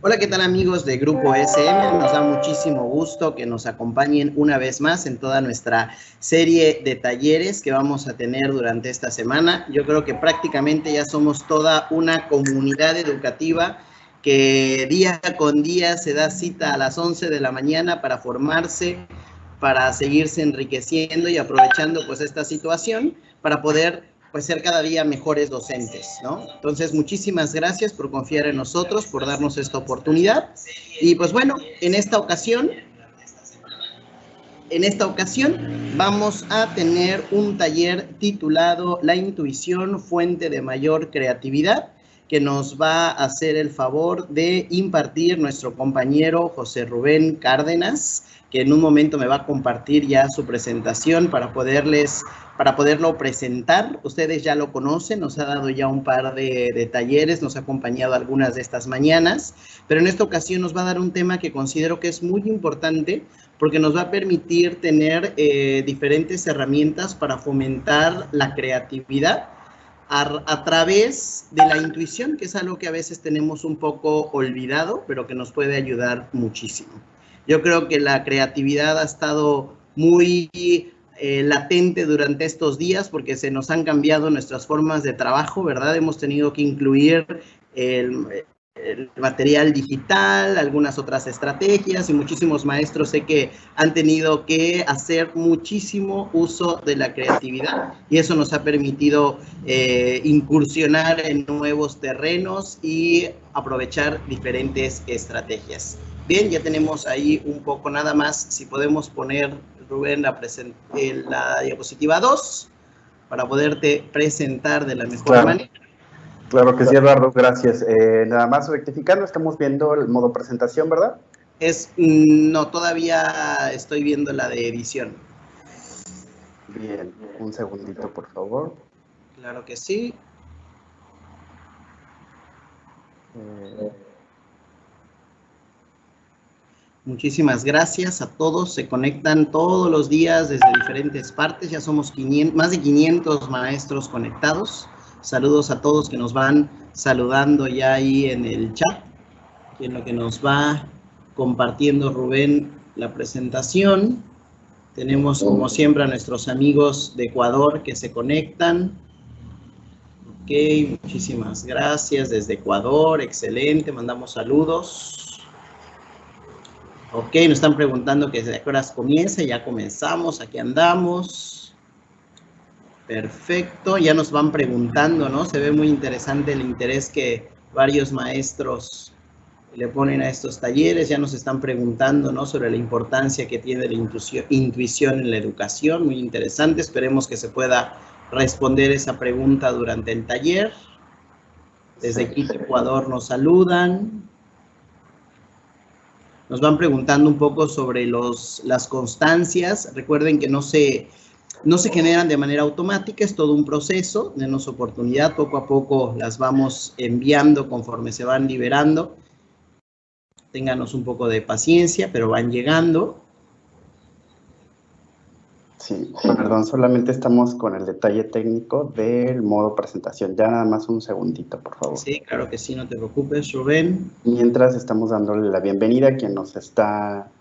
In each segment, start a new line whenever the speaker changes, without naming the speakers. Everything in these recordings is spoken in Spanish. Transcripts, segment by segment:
Hola, ¿qué tal amigos de Grupo SM? Nos da muchísimo gusto que nos acompañen una vez más en toda nuestra serie de talleres que vamos a tener durante esta semana. Yo creo que prácticamente ya somos toda una comunidad educativa que día con día se da cita a las 11 de la mañana para formarse, para seguirse enriqueciendo y aprovechando pues esta situación para poder pues ser cada día mejores docentes, ¿no? Entonces, muchísimas gracias por confiar en nosotros, por darnos esta oportunidad. Y pues bueno, en esta ocasión vamos a tener un taller titulado La intuición, fuente de mayor creatividad, que nos va a hacer el favor de impartir nuestro compañero José Rubén Cárdenas, que en un momento me va a compartir ya su presentación para poderlo presentar. Ustedes ya lo conocen, nos ha dado ya un par de talleres, nos ha acompañado algunas de estas mañanas, pero en esta ocasión nos va a dar un tema que considero que es muy importante porque nos va a permitir tener diferentes herramientas para fomentar la creatividad a través de la intuición, que es algo que a veces tenemos un poco olvidado, pero que nos puede ayudar muchísimo. Yo creo que la creatividad ha estado muy latente durante estos días porque se nos han cambiado nuestras formas de trabajo, ¿verdad? Hemos tenido que incluir el material digital, algunas otras estrategias y muchísimos maestros sé que han tenido que hacer muchísimo uso de la creatividad y eso nos ha permitido incursionar en nuevos terrenos y aprovechar diferentes estrategias. Bien, ya tenemos ahí un poco nada más, si podemos poner, Rubén, la diapositiva 2 para poderte presentar de la mejor manera.
Claro que sí, Eduardo, gracias. Nada más rectificando, estamos viendo el modo presentación, ¿verdad?
No, todavía estoy viendo la de edición.
Bien, un segundito, por favor.
Claro que sí. Muchísimas gracias a todos, se conectan todos los días desde diferentes partes, ya somos más de 500 maestros conectados. Saludos a todos que nos van saludando ya ahí en el chat, en lo que nos va compartiendo Rubén la presentación. Tenemos como siempre a nuestros amigos de Ecuador que se conectan. Ok, muchísimas gracias desde Ecuador, excelente, mandamos saludos. Ok, nos están preguntando que desde qué horas comienza, ya comenzamos, aquí andamos. Perfecto, ya nos van preguntando, ¿no? Se ve muy interesante el interés que varios maestros le ponen a estos talleres, ya nos están preguntando, ¿no? Sobre la importancia que tiene la intuición en la educación, muy interesante, esperemos que se pueda responder esa pregunta durante el taller. Desde Quito, Ecuador nos saludan. Nos van preguntando un poco sobre las constancias. Recuerden que no se generan de manera automática, es todo un proceso. Denos oportunidad, poco a poco las vamos enviando conforme se van liberando. Ténganos un poco de paciencia, pero van llegando.
Sí, perdón, solamente estamos con el detalle técnico del modo presentación. Ya nada más un segundito, por favor.
Sí, claro que sí, no te preocupes, Rubén.
Mientras estamos dándole la bienvenida a quien nos están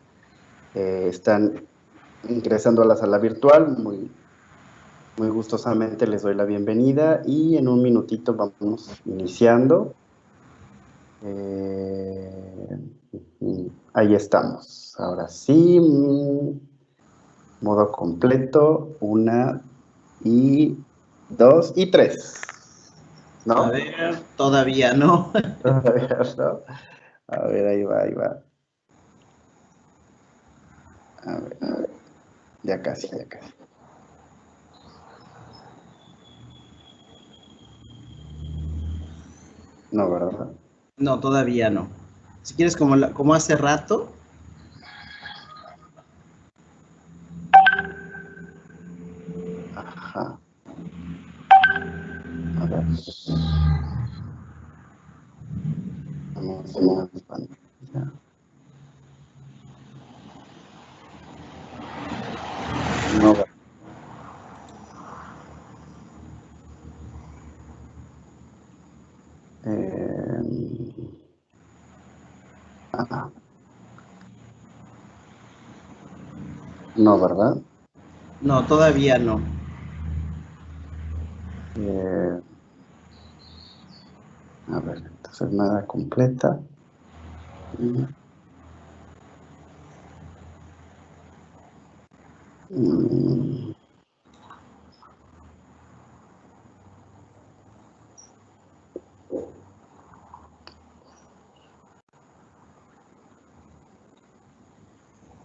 ingresando a la sala virtual, muy gustosamente les doy la bienvenida y en un minutito vamos iniciando. Ahí estamos. Ahora sí, modo completo, 1, 2 y 3. ¿No?
A ver, todavía no.
Todavía no. A ver, ahí va, ahí va. A ver, ya casi, ya casi. No, ¿verdad?
No, todavía no. Si quieres, como hace rato.
Ajá. A ver. Vamos a pantalla. No, ¿verdad? No, ¿verdad?
No, todavía no.
A ver, entonces nada completa.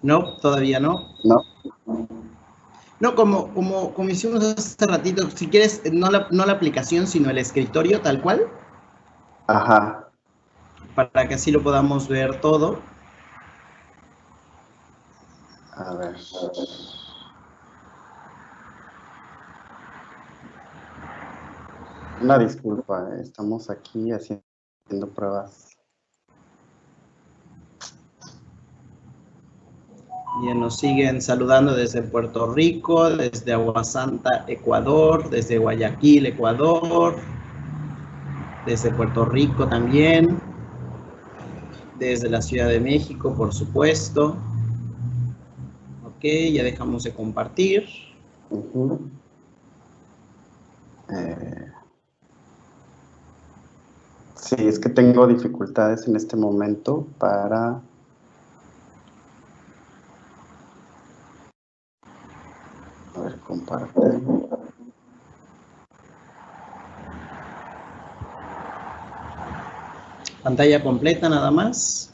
No, todavía no.
No.
No, como hicimos hace ratito, si quieres, no la aplicación, sino el escritorio, tal cual.
Ajá.
Para que así lo podamos ver todo.
A ver. Una disculpa, estamos aquí haciendo pruebas.
Bien, nos siguen saludando desde Puerto Rico, desde Aguasanta, Ecuador, desde Guayaquil, Ecuador, desde Puerto Rico también, desde la Ciudad de México, por supuesto. Ok, ya dejamos de compartir.
Sí, es que tengo dificultades en este momento para... A ver, compartir.
Pantalla completa nada más.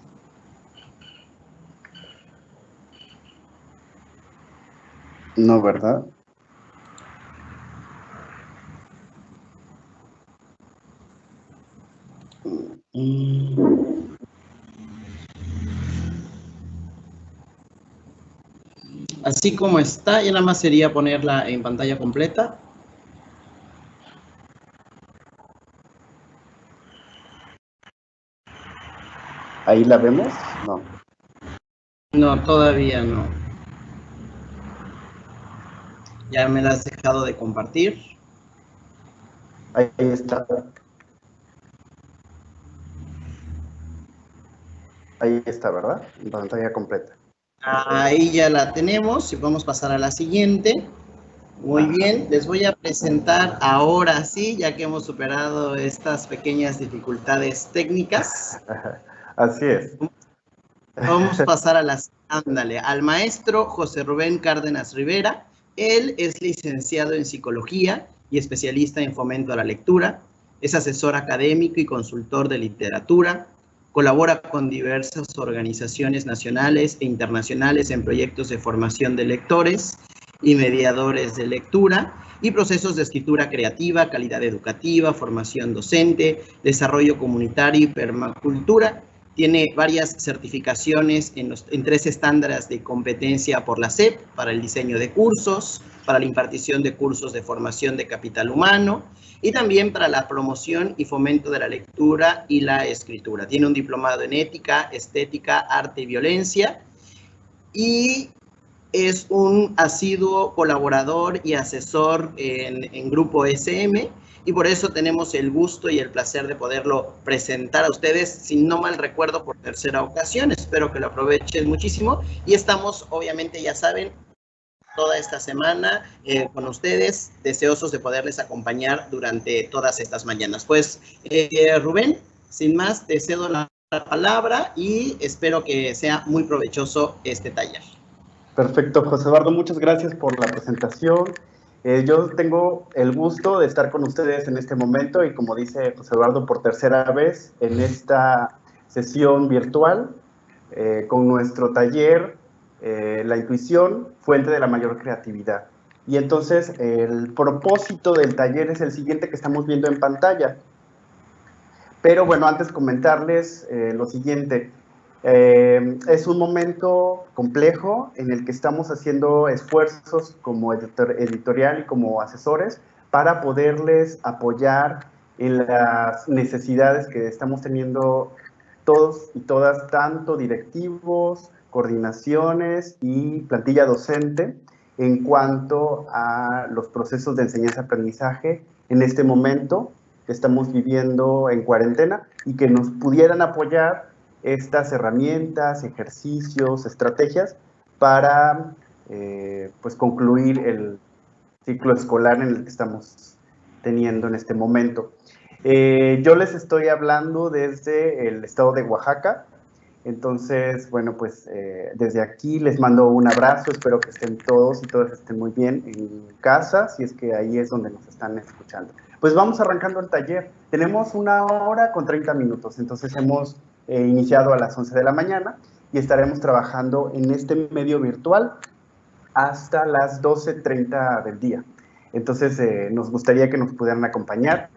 No, ¿verdad?
Así como está, ya nada más sería ponerla en pantalla completa.
¿Ahí la vemos? No.
No, todavía no. Ya me la has dejado de compartir.
Ahí está. Ahí está, ¿verdad? En pantalla completa.
Ahí ya la tenemos y podemos pasar a la siguiente. Muy bien, les voy a presentar ahora sí, ya que hemos superado estas pequeñas dificultades técnicas.
Así es.
Vamos a pasar al maestro José Rubén Cárdenas Rivera. Él es licenciado en psicología y especialista en fomento a la lectura. Es asesor académico y consultor de literatura. Colabora con diversas organizaciones nacionales e internacionales en proyectos de formación de lectores y mediadores de lectura y procesos de escritura creativa, calidad educativa, formación docente, desarrollo comunitario y permacultura. Tiene varias certificaciones en 3 estándares de competencia por la SEP para el diseño de cursos, para la impartición de cursos de formación de capital humano y también para la promoción y fomento de la lectura y la escritura. Tiene un diplomado en ética, estética, arte y violencia y es un asiduo colaborador y asesor en Grupo SM y por eso tenemos el gusto y el placer de poderlo presentar a ustedes, si no mal recuerdo, por tercera ocasión. Espero que lo aprovechen muchísimo y estamos, obviamente, ya saben, toda esta semana con ustedes, deseosos de poderles acompañar durante todas estas mañanas. Pues, Rubén, sin más, te cedo la palabra y espero que sea muy provechoso este taller.
Perfecto, José Eduardo, muchas gracias por la presentación. Yo tengo el gusto de estar con ustedes en este momento y, como dice José Eduardo, por tercera vez en esta sesión virtual con nuestro taller La intuición, fuente de la mayor creatividad. Y entonces el propósito del taller es el siguiente que estamos viendo en pantalla. Pero bueno, antes comentarles lo siguiente. Es un momento complejo en el que estamos haciendo esfuerzos como editorial y como asesores para poderles apoyar en las necesidades que estamos teniendo todos y todas, tanto directivos, coordinaciones y plantilla docente, en cuanto a los procesos de enseñanza-aprendizaje en este momento que estamos viviendo en cuarentena y que nos pudieran apoyar estas herramientas, ejercicios, estrategias para pues concluir el ciclo escolar en el que estamos teniendo en este momento. Yo les estoy hablando desde el estado de Oaxaca. Entonces, bueno, pues desde aquí les mando un abrazo, espero que estén todos y todas estén muy bien en casa, si es que ahí es donde nos están escuchando. Pues vamos arrancando el taller. Tenemos 1 hora con 30 minutos, entonces hemos iniciado a las 11 de la mañana y estaremos trabajando en este medio virtual hasta las 12:30 del día. Entonces, nos gustaría que nos pudieran acompañar.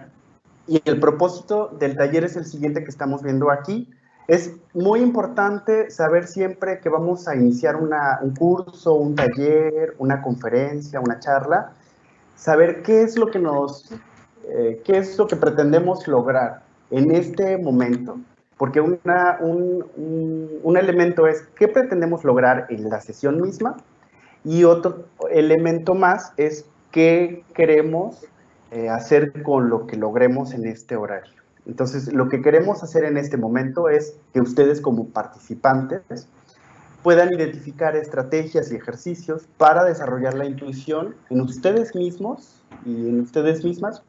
Y el propósito del taller es el siguiente que estamos viendo aquí. Es muy importante saber siempre que vamos a iniciar un curso, un taller, una conferencia, una charla, saber qué es lo que pretendemos lograr en este momento. Porque un elemento es qué pretendemos lograr en la sesión misma y otro elemento más es qué queremos hacer con lo que logremos en este horario. Entonces, lo que queremos hacer en este momento es que ustedes como participantes puedan identificar estrategias y ejercicios para desarrollar la intuición en ustedes mismos y en ustedes mismas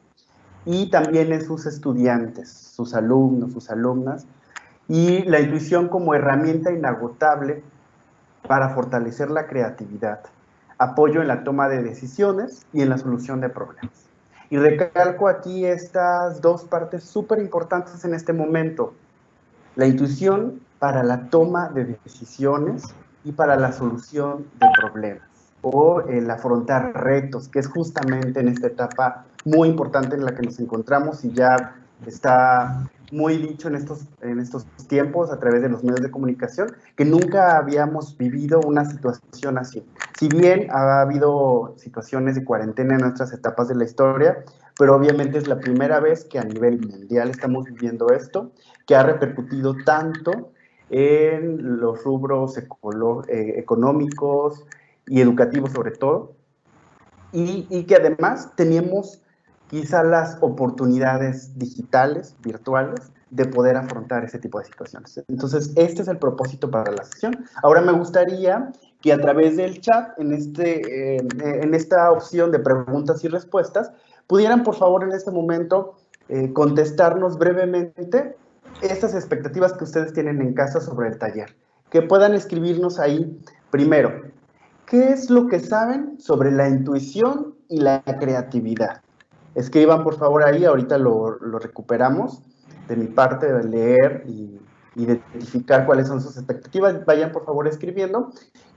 y también en sus estudiantes, sus alumnos, sus alumnas, y la intuición como herramienta inagotable para fortalecer la creatividad, apoyo en la toma de decisiones y en la solución de problemas. Y recalco aquí estas dos partes súper importantes en este momento. La intuición para la toma de decisiones y para la solución de problemas o el afrontar retos, que es justamente en esta etapa muy importante en la que nos encontramos y ya está muy dicho en estos tiempos a través de los medios de comunicación, que nunca habíamos vivido una situación así. Si bien ha habido situaciones de cuarentena en nuestras etapas de la historia, pero obviamente es la primera vez que a nivel mundial estamos viviendo esto, que ha repercutido tanto en los rubros económicos y educativos sobre todo, y que además teníamos quizá las oportunidades digitales, virtuales, de poder afrontar ese tipo de situaciones. Entonces, este es el propósito para la sesión. Ahora me gustaría que a través del chat, en esta opción de preguntas y respuestas, pudieran, por favor, en este momento, contestarnos brevemente estas expectativas que ustedes tienen en casa sobre el taller. Que puedan escribirnos ahí, primero, ¿qué es lo que saben sobre la intuición y la creatividad? Escriban, por favor, ahí, ahorita lo recuperamos. De mi parte, de leer y identificar cuáles son sus expectativas. Vayan, por favor, escribiendo.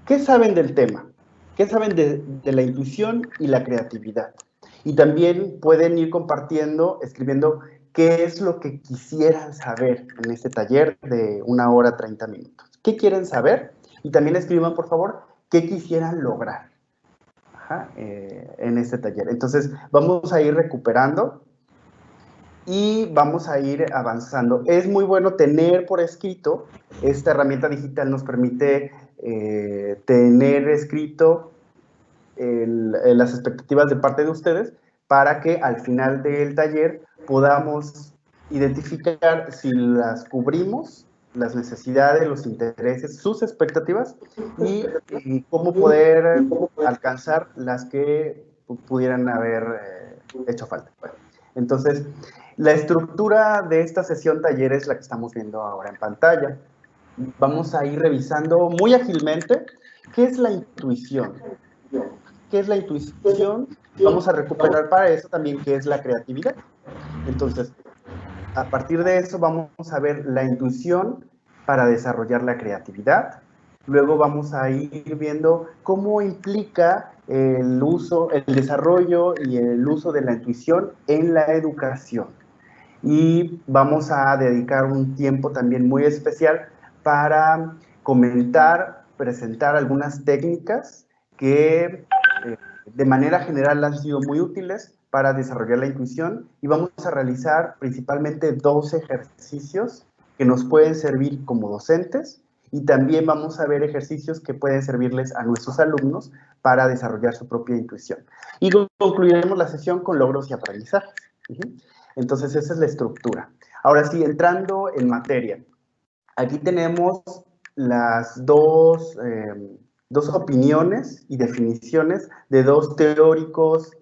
¿Qué saben del tema? ¿Qué saben de la intuición y la creatividad? Y también pueden ir compartiendo, escribiendo qué es lo que quisieran saber en este taller de 1 hora 30 minutos. ¿Qué quieren saber? Y también escriban, por favor, qué quisieran lograr en este taller. Entonces, vamos a ir recuperando y vamos a ir avanzando. Es muy bueno tener por escrito, esta herramienta digital nos permite tener escrito las expectativas de parte de ustedes para que al final del taller podamos identificar si las cubrimos, las necesidades, los intereses, sus expectativas y cómo poder alcanzar las que pudieran haber hecho falta. Bueno, entonces, la estructura de esta sesión taller es la que estamos viendo ahora en pantalla. Vamos a ir revisando muy ágilmente qué es la intuición. ¿Qué es la intuición? Vamos a recuperar para eso también qué es la creatividad. Entonces, a partir de eso vamos a ver la intuición para desarrollar la creatividad. Luego vamos a ir viendo cómo implica el desarrollo y el uso de la intuición en la educación. Y vamos a dedicar un tiempo también muy especial para comentar, presentar algunas técnicas que de manera general han sido muy útiles para desarrollar la intuición y vamos a realizar principalmente 2 ejercicios que nos pueden servir como docentes y también vamos a ver ejercicios que pueden servirles a nuestros alumnos para desarrollar su propia intuición. Y concluiremos la sesión con logros y aprendizajes. Entonces, esa es la estructura. Ahora sí, entrando en materia. Aquí tenemos las dos opiniones y definiciones de dos teóricos,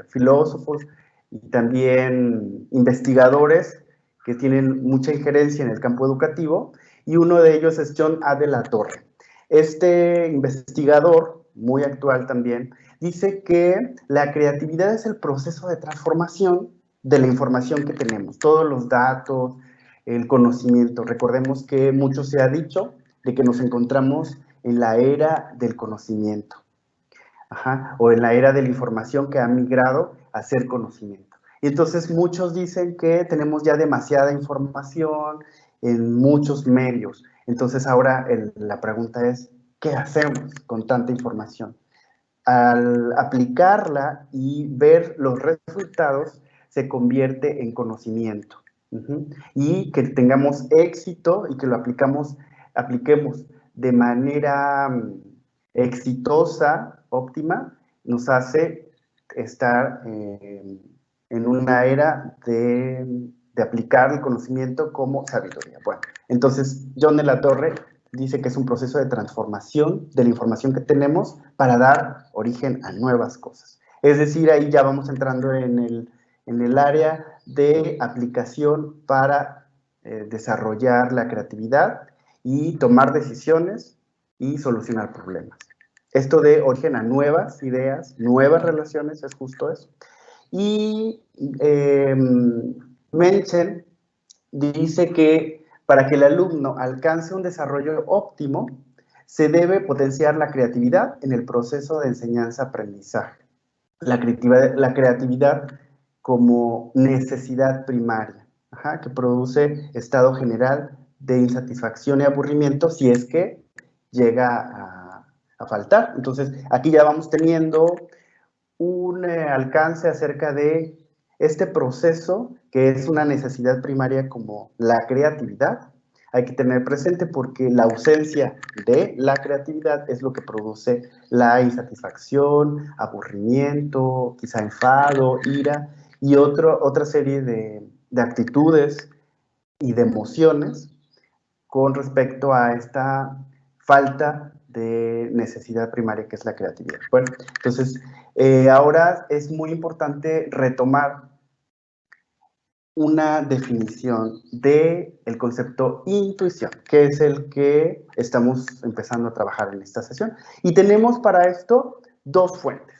filósofos y también investigadores que tienen mucha injerencia en el campo educativo, y uno de ellos es John A. de la Torre. Este investigador, muy actual también, dice que la creatividad es el proceso de transformación de la información que tenemos, todos los datos, el conocimiento. Recordemos que mucho se ha dicho de que nos encontramos en la era del conocimiento, o en la era de la información que ha migrado a ser conocimiento. Y entonces muchos dicen que tenemos ya demasiada información en muchos medios. Entonces ahora la pregunta es, ¿qué hacemos con tanta información? Al aplicarla y ver los resultados, se convierte en conocimiento. Y que tengamos éxito y que lo apliquemos de manera exitosa, óptima, nos hace estar en una era de aplicar el conocimiento como sabiduría. Bueno, entonces John de la Torre dice que es un proceso de transformación de la información que tenemos para dar origen a nuevas cosas. Es decir, ahí ya vamos entrando en el área de aplicación para desarrollar la creatividad y tomar decisiones y solucionar problemas. Esto de origen a nuevas ideas, nuevas relaciones, es justo eso. Y Mencken dice que para que el alumno alcance un desarrollo óptimo, se debe potenciar la creatividad en el proceso de enseñanza-aprendizaje. La creatividad como necesidad primaria, que produce estado general de insatisfacción y aburrimiento si es que llega a faltar. Entonces, aquí ya vamos teniendo un alcance acerca de este proceso que es una necesidad primaria como la creatividad. Hay que tener presente porque la ausencia de la creatividad es lo que produce la insatisfacción, aburrimiento, quizá enfado, ira y otra serie de actitudes y de emociones con respecto a esta falta de necesidad primaria que es la creatividad. Bueno, entonces ahora es muy importante retomar una definición del concepto intuición, que es el que estamos empezando a trabajar en esta sesión. Y tenemos para esto dos fuentes.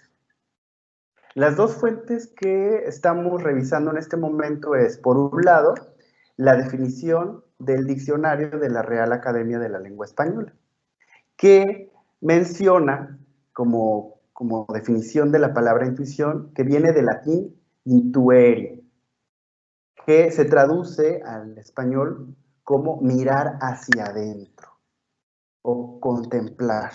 Las dos fuentes que estamos revisando en este momento es, por un lado, la definición del diccionario de la Real Academia de la Lengua Española, que menciona como definición de la palabra intuición, que viene del latín intuere, que se traduce al español como mirar hacia adentro o contemplar.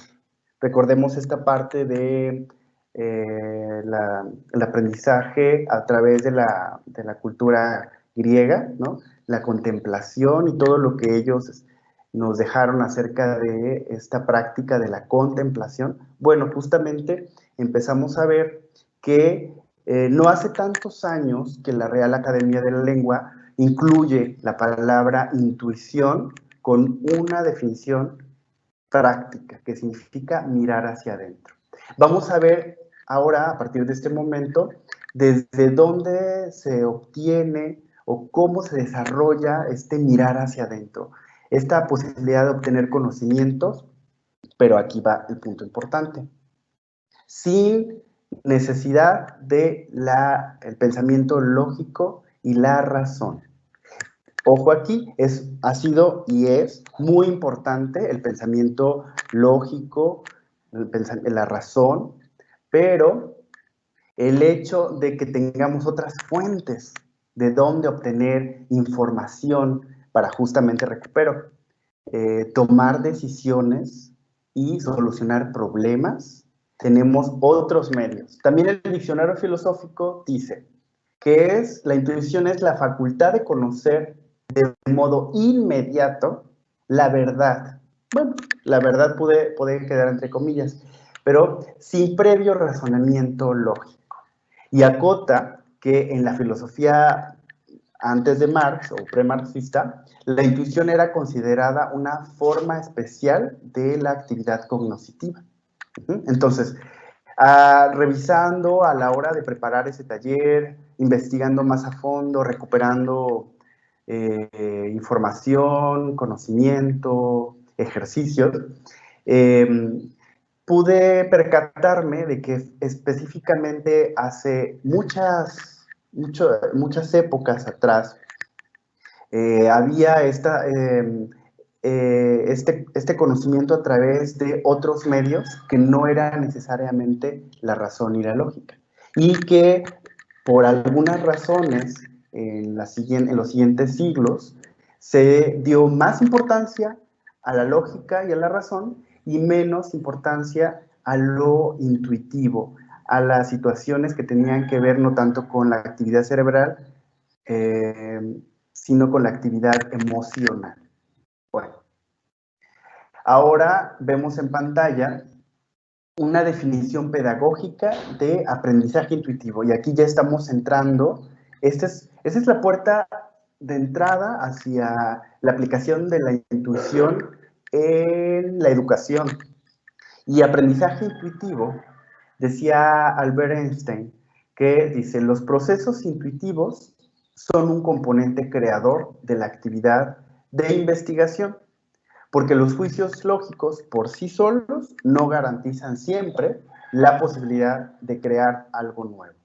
Recordemos esta parte de el aprendizaje a través de la cultura griega, ¿no? La contemplación y todo lo que ellos nos dejaron acerca de esta práctica de la contemplación. Bueno, justamente empezamos a ver que no hace tantos años que la Real Academia de la Lengua incluye la palabra intuición con una definición práctica, que significa mirar hacia adentro. Vamos a ver ahora, a partir de este momento, desde dónde se obtiene o cómo se desarrolla este mirar hacia adentro, esta posibilidad de obtener conocimientos, pero aquí va el punto importante. Sin necesidad de el pensamiento lógico y la razón. Ojo aquí, ha sido y es muy importante el pensamiento lógico, la razón, pero el hecho de que tengamos otras fuentes de dónde obtener información para justamente tomar decisiones y solucionar problemas, tenemos otros medios. También el diccionario filosófico dice que la intuición es la facultad de conocer de modo inmediato la verdad. Bueno, la verdad puede quedar entre comillas, pero sin previo razonamiento lógico. Y acota que en la filosofía antes de Marx o premarxista, la intuición era considerada una forma especial de la actividad cognoscitiva. Entonces, revisando a la hora de preparar ese taller, investigando más a fondo, recuperando información, conocimiento, ejercicios, pude percatarme de que específicamente hace muchas épocas atrás había este conocimiento a través de otros medios que no era necesariamente la razón y la lógica. Y que por algunas razones en los siguientes siglos se dio más importancia a la lógica y a la razón y menos importancia a lo intuitivo, a las situaciones que tenían que ver no tanto con la actividad cerebral, sino con la actividad emocional. Bueno, ahora vemos en pantalla una definición pedagógica de aprendizaje intuitivo. Y aquí ya estamos entrando, esa es la puerta de entrada hacia la aplicación de la intuición en la educación. Y aprendizaje intuitivo, decía Albert Einstein, que dice, los procesos intuitivos son un componente creador de la actividad de investigación, porque los juicios lógicos por sí solos no garantizan siempre la posibilidad de crear algo nuevo.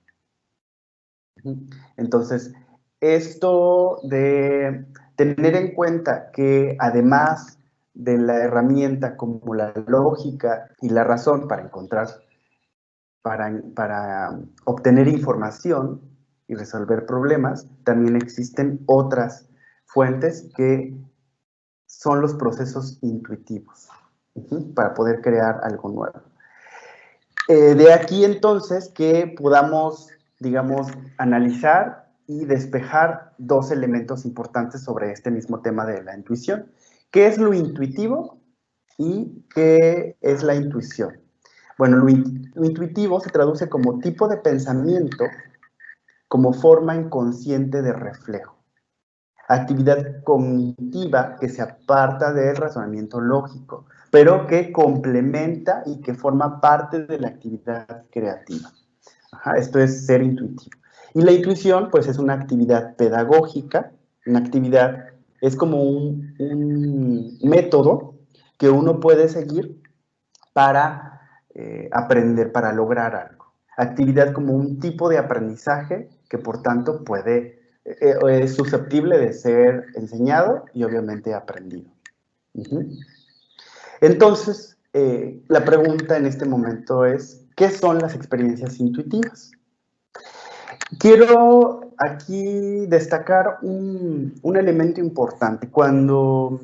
Entonces, esto de tener en cuenta que además de la herramienta como la lógica y la razón para encontrar, para obtener información y resolver problemas, también existen otras fuentes que son los procesos intuitivos para poder crear algo nuevo. De aquí entonces que podamos, digamos, analizar y despejar dos elementos importantes sobre este mismo tema de la intuición. ¿Qué es lo intuitivo y qué es la intuición? Bueno, lo intuitivo se traduce como tipo de pensamiento, como forma inconsciente de reflejo. Actividad cognitiva que se aparta del razonamiento lógico, pero que complementa y que forma parte de la actividad creativa. Esto es ser intuitivo. Y la intuición, pues, es una actividad pedagógica, es como un método que uno puede seguir para aprender, para lograr algo. Actividad como un tipo de aprendizaje que, por tanto, es susceptible de ser enseñado y obviamente aprendido. Entonces, la pregunta en este momento es, ¿qué son las experiencias intuitivas? Quiero aquí destacar un elemento importante. Cuando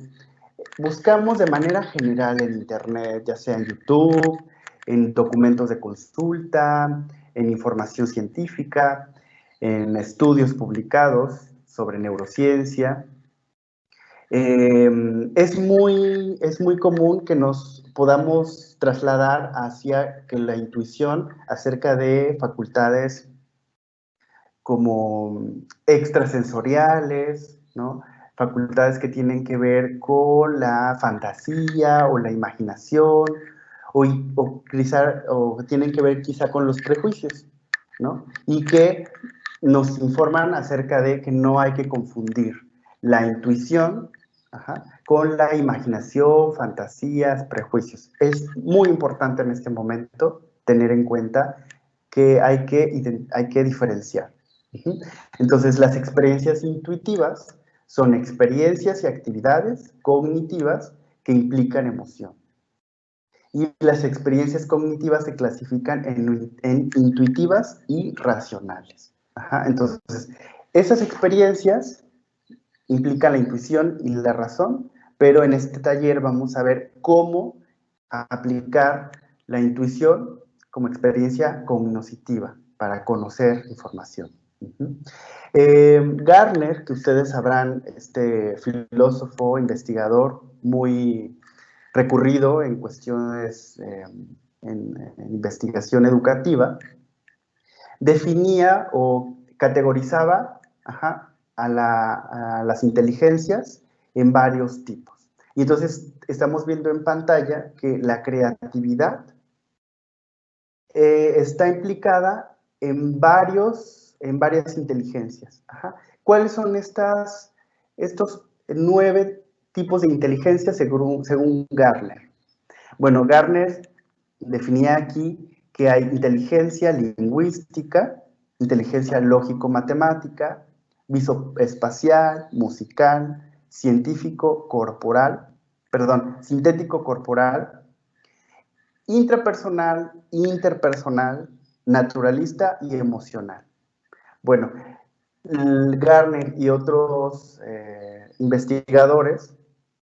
buscamos de manera general en Internet, ya sea en YouTube, en documentos de consulta, en información científica, en estudios publicados sobre neurociencia, es muy común que nos podamos trasladar hacia que la intuición acerca de facultades como extrasensoriales, ¿no? Facultades que tienen que ver con la fantasía o la imaginación, o tienen que ver quizá con los prejuicios, ¿no? Y que nos informan acerca de que no hay que confundir la intuición con la imaginación, fantasías, prejuicios. Es muy importante en este momento tener en cuenta que hay que diferenciar. Entonces, las experiencias intuitivas son experiencias y actividades cognitivas que implican emoción. Y las experiencias cognitivas se clasifican en intuitivas y racionales. Entonces, esas experiencias implican la intuición y la razón, pero en este taller vamos a ver cómo aplicar la intuición como experiencia cognoscitiva para conocer información. Gardner, que ustedes sabrán, este filósofo, investigador muy recurrido en cuestiones en investigación educativa, definía o categorizaba a las inteligencias en varios tipos. Y entonces estamos viendo en pantalla que la creatividad está implicada en varias inteligencias. Ajá. ¿Cuáles son estos 9 tipos de inteligencia según Gartner? Bueno, Gartner definía aquí que hay inteligencia lingüística, inteligencia lógico-matemática, visoespacial, musical, sintético-corporal, intrapersonal, interpersonal, naturalista y emocional. Bueno, Gartner y otros investigadores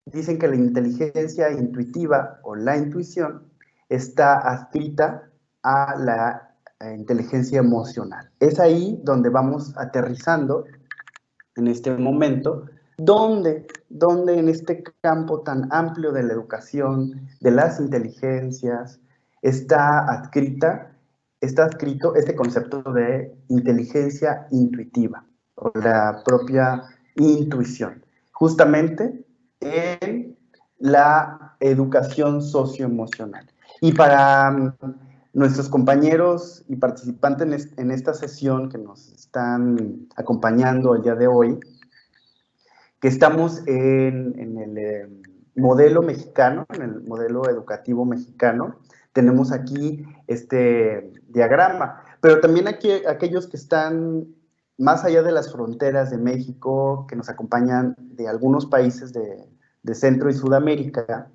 dicen que la inteligencia intuitiva o la intuición está adscrita a la inteligencia emocional. Es ahí donde vamos aterrizando en este momento, donde en este campo tan amplio de la educación, de las inteligencias, está adscrito este concepto de inteligencia intuitiva, o la propia intuición, justamente en la educación socioemocional. Y para nuestros compañeros y participantes en esta sesión que nos están acompañando el día de hoy, que estamos en el modelo mexicano, en el modelo educativo mexicano, tenemos aquí este diagrama, pero también aquí aquellos que están más allá de las fronteras de México, que nos acompañan de algunos países de Centro y Sudamérica,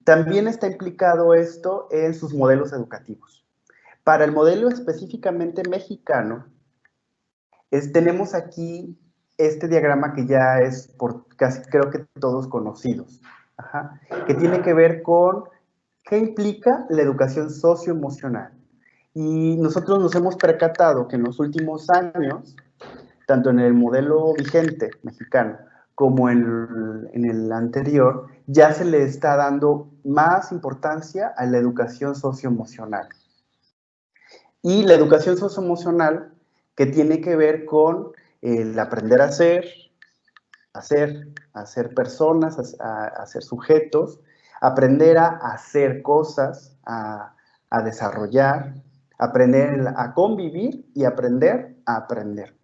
también está implicado esto en sus modelos educativos. Para el modelo específicamente mexicano, tenemos aquí este diagrama que ya es por casi creo que todos conocidos, que tiene que ver con qué implica la educación socioemocional. Y nosotros nos hemos percatado que en los últimos años, tanto en el modelo vigente mexicano como en el anterior, ya se le está dando más importancia a la educación socioemocional. Y la educación socioemocional que tiene que ver con el aprender a ser personas, a ser sujetos, aprender a hacer cosas, a desarrollar, aprender a convivir y aprender a aprender.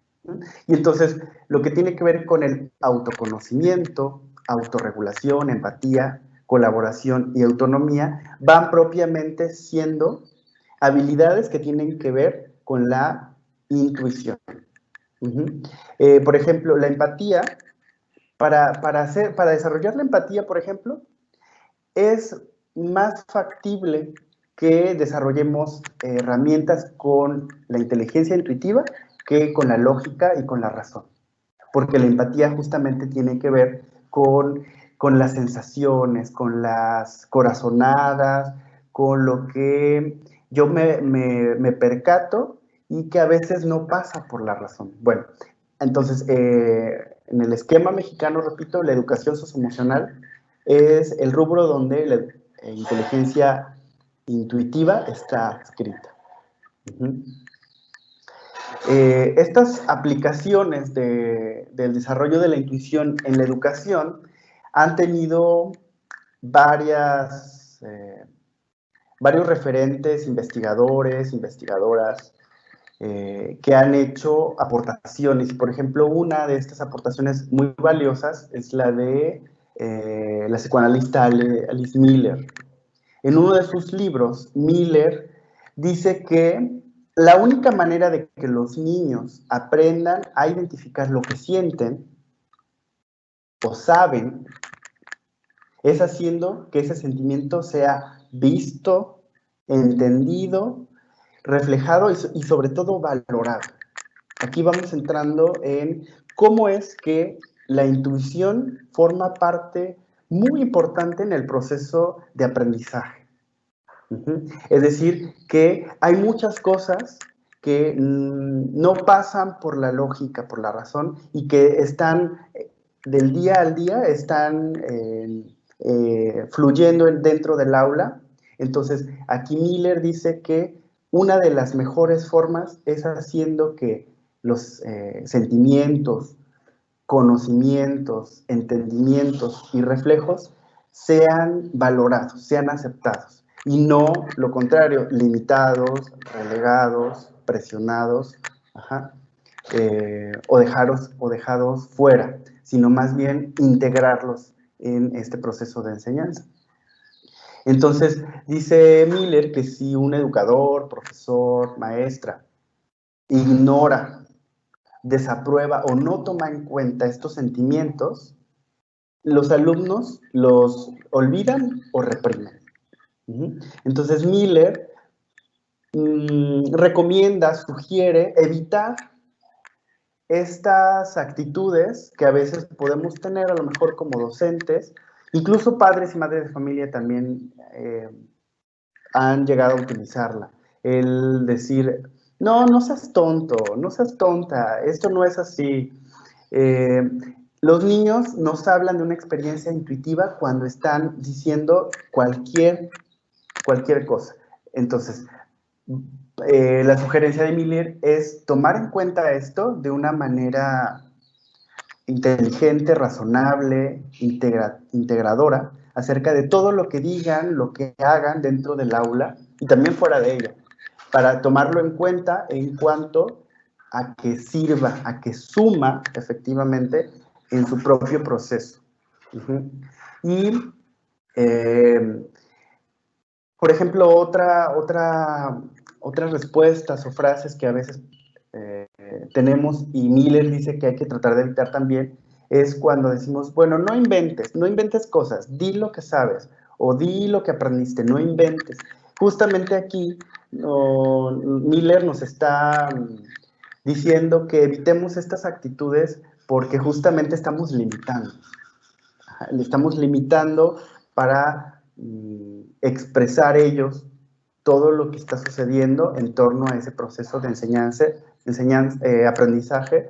Y entonces, lo que tiene que ver con el autoconocimiento, autorregulación, empatía, colaboración y autonomía, van propiamente siendo habilidades que tienen que ver con la intuición. Por ejemplo, la empatía, para desarrollar la empatía, por ejemplo, es más factible que desarrollemos herramientas con la inteligencia intuitiva que con la lógica y con la razón. Porque la empatía justamente tiene que ver con las sensaciones, con las corazonadas, con lo que yo me percato y que a veces no pasa por la razón. Bueno, entonces, en el esquema mexicano, repito, la educación socioemocional es el rubro donde la inteligencia intuitiva está adscrita. Estas aplicaciones del desarrollo de la intuición en la educación han tenido varios referentes, investigadores, investigadoras, que han hecho aportaciones. Por ejemplo, una de estas aportaciones muy valiosas es la de la psicoanalista Alice Miller. En uno de sus libros, Miller dice que la única manera de que los niños aprendan a identificar lo que sienten o saben es haciendo que ese sentimiento sea visto, entendido, reflejado y sobre todo valorado. Aquí vamos entrando en cómo es que la intuición forma parte muy importante en el proceso de aprendizaje. Es decir, que hay muchas cosas que no pasan por la lógica, por la razón, y que están del día al día, están fluyendo dentro del aula. Entonces, aquí Miller dice que una de las mejores formas es haciendo que los sentimientos, conocimientos, entendimientos y reflejos sean valorados, sean aceptados, y no lo contrario, limitados, relegados, presionados, o dejados fuera, sino más bien integrarlos en este proceso de enseñanza. Entonces, dice Miller que si un educador, profesor, maestra, ignora, desaprueba o no toma en cuenta estos sentimientos, los alumnos los olvidan o reprimen. Entonces, Miller recomienda, sugiere evitar estas actitudes que a veces podemos tener, a lo mejor como docentes, incluso padres y madres de familia también han llegado a utilizarla. El decir, no, no seas tonto, no seas tonta, esto no es así. Los niños nos hablan de una experiencia intuitiva cuando están diciendo cualquier cosa. Entonces, la sugerencia de Miller es tomar en cuenta esto de una manera inteligente, razonable, integradora, acerca de todo lo que digan, lo que hagan dentro del aula y también fuera de ella, para tomarlo en cuenta en cuanto a que sirva, a que suma efectivamente en su propio proceso. Y, por ejemplo, otras respuestas o frases que a veces tenemos, y Miller dice que hay que tratar de evitar también, es cuando decimos, bueno, no inventes cosas, di lo que sabes, o di lo que aprendiste, no inventes. Justamente aquí, Miller nos está diciendo que evitemos estas actitudes porque justamente estamos limitando. Le estamos limitando para expresar ellos todo lo que está sucediendo en torno a ese proceso de aprendizaje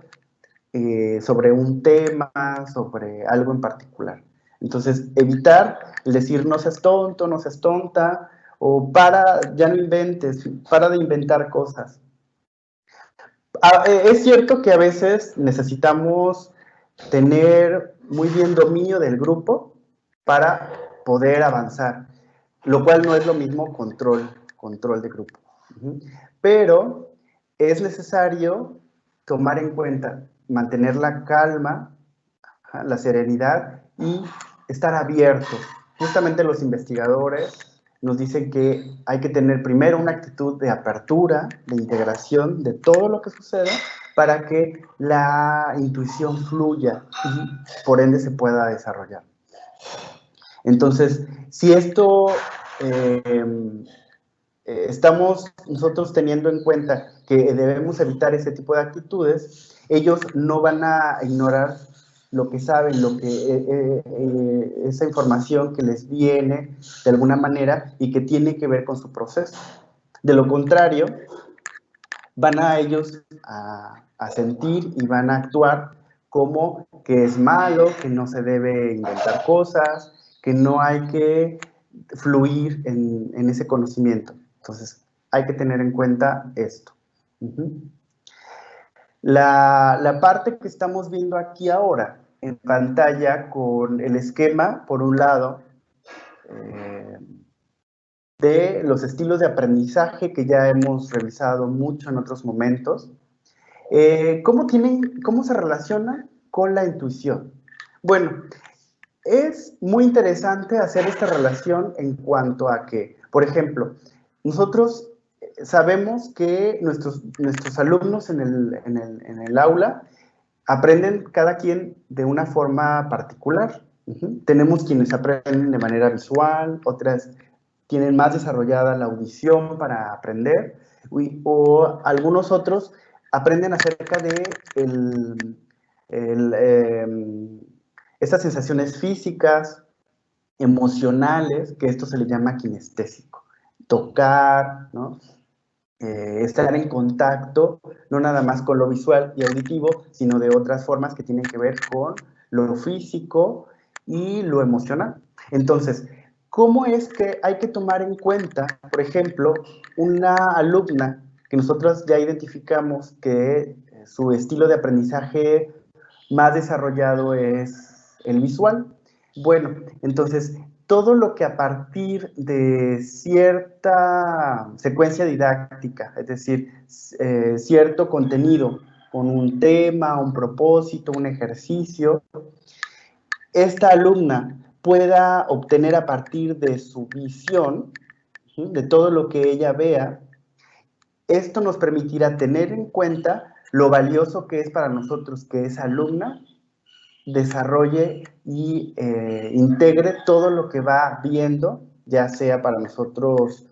sobre un tema, sobre algo en particular. Entonces, evitar el decir no seas tonto, no seas tonta, o ya no inventes, para de inventar cosas. Es cierto que a veces necesitamos tener muy bien dominio del grupo para poder avanzar, lo cual no es lo mismo control de grupo. Pero es necesario tomar en cuenta, mantener la calma, la serenidad y estar abiertos. Justamente los investigadores nos dicen que hay que tener primero una actitud de apertura, de integración de todo lo que suceda para que la intuición fluya y por ende se pueda desarrollar. Entonces, si esto estamos nosotros teniendo en cuenta que debemos evitar ese tipo de actitudes, ellos no van a ignorar lo que saben, esa información que les viene de alguna manera y que tiene que ver con su proceso. De lo contrario, van a ellos a sentir y van a actuar como que es malo, que no se debe inventar cosas, que no hay que fluir en ese conocimiento. Entonces, hay que tener en cuenta esto. La parte que estamos viendo aquí ahora en pantalla con el esquema, por un lado, de los estilos de aprendizaje que ya hemos revisado mucho en otros momentos, ¿cómo se relaciona con la intuición? Bueno, es muy interesante hacer esta relación en cuanto a que, por ejemplo, nosotros sabemos que nuestros alumnos en el aula aprenden cada quien de una forma particular. Tenemos quienes aprenden de manera visual, otras tienen más desarrollada la audición para aprender, o algunos otros aprenden acerca de estas sensaciones físicas, emocionales, que esto se le llama kinestésico. Tocar, ¿no? Estar en contacto, no nada más con lo visual y auditivo, sino de otras formas que tienen que ver con lo físico y lo emocional. Entonces, ¿cómo es que hay que tomar en cuenta, por ejemplo, una alumna que nosotros ya identificamos que su estilo de aprendizaje más desarrollado es el visual. Bueno, entonces, todo lo que a partir de cierta secuencia didáctica, es decir, cierto contenido, con un tema, un propósito, un ejercicio, esta alumna pueda obtener a partir de su visión, de todo lo que ella vea, esto nos permitirá tener en cuenta lo valioso que es para nosotros que esa alumna desarrolle y integre todo lo que va viendo, ya sea para nosotros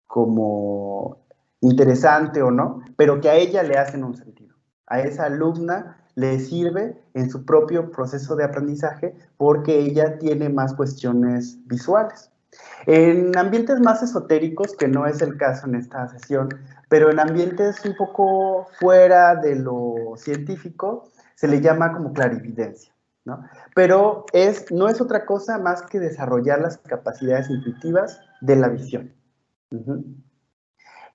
como interesante o no, pero que a ella le hacen un sentido. A esa alumna le sirve en su propio proceso de aprendizaje porque ella tiene más cuestiones visuales. En ambientes más esotéricos, que no es el caso en esta sesión, pero en ambientes un poco fuera de lo científico, se le llama como clarividencia, ¿no? Pero no es otra cosa más que desarrollar las capacidades intuitivas de la visión.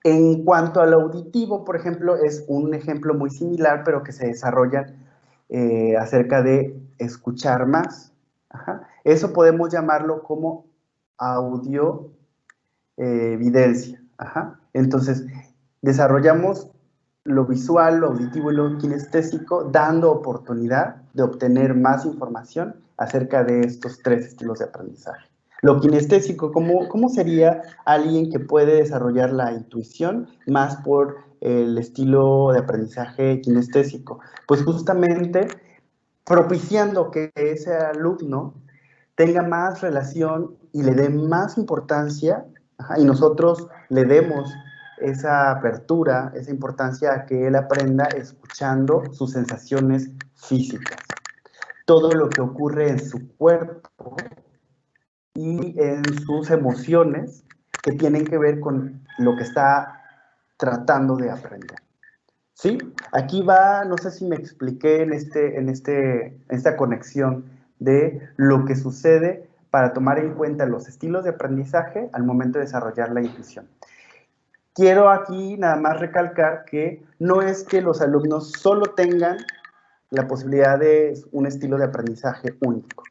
En cuanto al auditivo, por ejemplo, es un ejemplo muy similar, pero que se desarrolla acerca de escuchar más. Eso podemos llamarlo como audioevidencia. Entonces, desarrollamos lo visual, lo auditivo y lo kinestésico, dando oportunidad de obtener más información acerca de estos tres estilos de aprendizaje. Lo kinestésico, ¿cómo sería alguien que puede desarrollar la intuición más por el estilo de aprendizaje kinestésico? Pues justamente propiciando que ese alumno tenga más relación y le dé más importancia, y nosotros le demos esa apertura, esa importancia a que él aprenda escuchando sus sensaciones físicas. Todo lo que ocurre en su cuerpo y en sus emociones que tienen que ver con lo que está tratando de aprender. ¿Sí? Aquí va, no sé si me expliqué en esta conexión de lo que sucede para tomar en cuenta los estilos de aprendizaje al momento de desarrollar la intuición. Quiero aquí nada más recalcar que no es que los alumnos solo tengan la posibilidad de un estilo de aprendizaje único.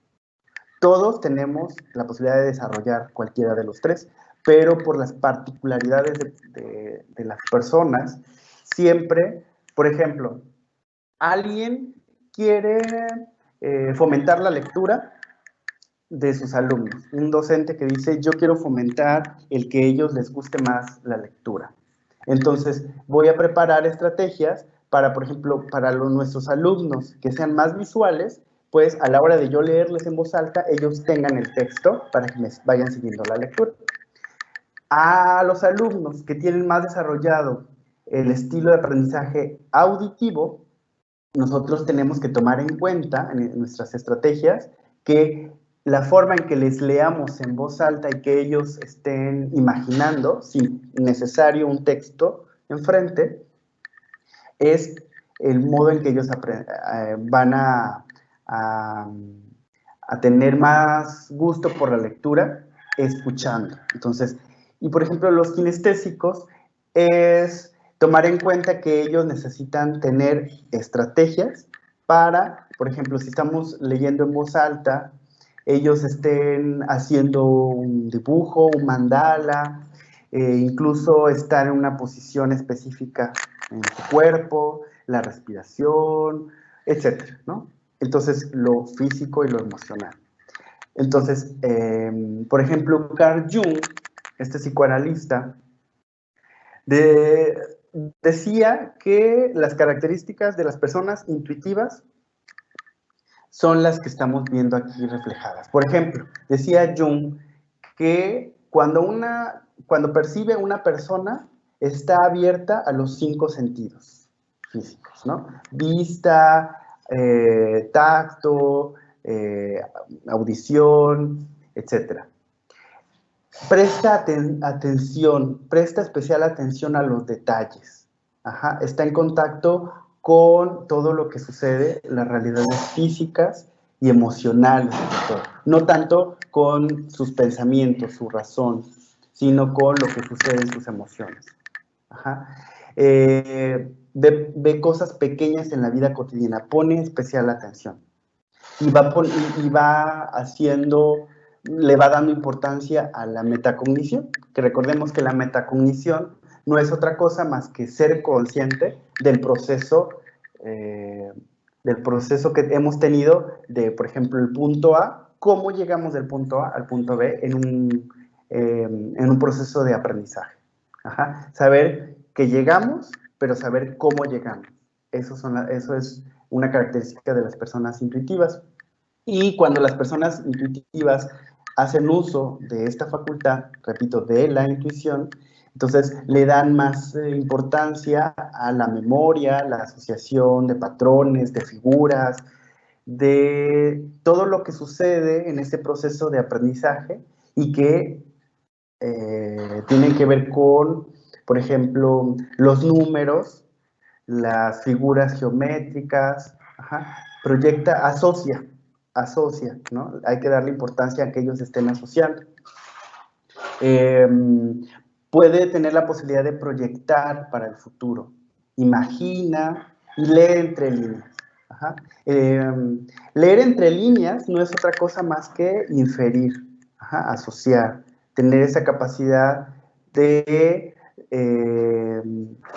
Todos tenemos la posibilidad de desarrollar cualquiera de los tres, pero por las particularidades de las personas, siempre, por ejemplo, alguien quiere fomentar la lectura de sus alumnos. Un docente que dice, yo quiero fomentar el que a ellos les guste más la lectura. Entonces, voy a preparar estrategias para, por ejemplo, para nuestros alumnos que sean más visuales, pues a la hora de yo leerles en voz alta, ellos tengan el texto para que me vayan siguiendo la lectura. A los alumnos que tienen más desarrollado el estilo de aprendizaje auditivo, nosotros tenemos que tomar en cuenta en nuestras estrategias que la forma en que les leamos en voz alta y que ellos estén imaginando, sin necesario un texto enfrente, es el modo en que ellos van a tener más gusto por la lectura escuchando. Entonces, y por ejemplo, los kinestésicos es tomar en cuenta que ellos necesitan tener estrategias para, por ejemplo, si estamos leyendo en voz alta, ellos estén haciendo un dibujo, un mandala, incluso estar en una posición específica en su cuerpo, la respiración, etcétera, ¿no? Entonces, lo físico y lo emocional. Entonces, por ejemplo, Carl Jung, este psicoanalista, decía que las características de las personas intuitivas son las que estamos viendo aquí reflejadas. Por ejemplo, decía Jung que cuando percibe una persona está abierta a los 5 sentidos físicos, ¿no? Vista, tacto, audición, etc. Presta atención, presta especial atención a los detalles. Está en contacto con todo lo que sucede, las realidades físicas y emocionales, sobre todo. No tanto con sus pensamientos, su razón, sino con lo que sucede en sus emociones. Ve cosas pequeñas en la vida cotidiana, pone especial atención y va haciendo, le va dando importancia a la metacognición, que recordemos que la metacognición no es otra cosa más que ser consciente del proceso que hemos tenido de, por ejemplo, el punto A, cómo llegamos del punto A al punto B en un proceso de aprendizaje. Ajá. Saber que llegamos, pero saber cómo llegamos. Eso es una característica de las personas intuitivas. Y cuando las personas intuitivas hacen uso de esta facultad, repito, de la intuición, entonces le dan más importancia a la memoria, la asociación de patrones, de figuras, de todo lo que sucede en este proceso de aprendizaje y que tienen que ver con, por ejemplo, los números, las figuras geométricas, ajá, asocia, ¿no? Hay que darle importancia a que ellos estén asociando. Puede tener la posibilidad de proyectar para el futuro, imagina y lee entre líneas. Ajá. Leer entre líneas no es otra cosa más que inferir, ajá, asociar, tener esa capacidad de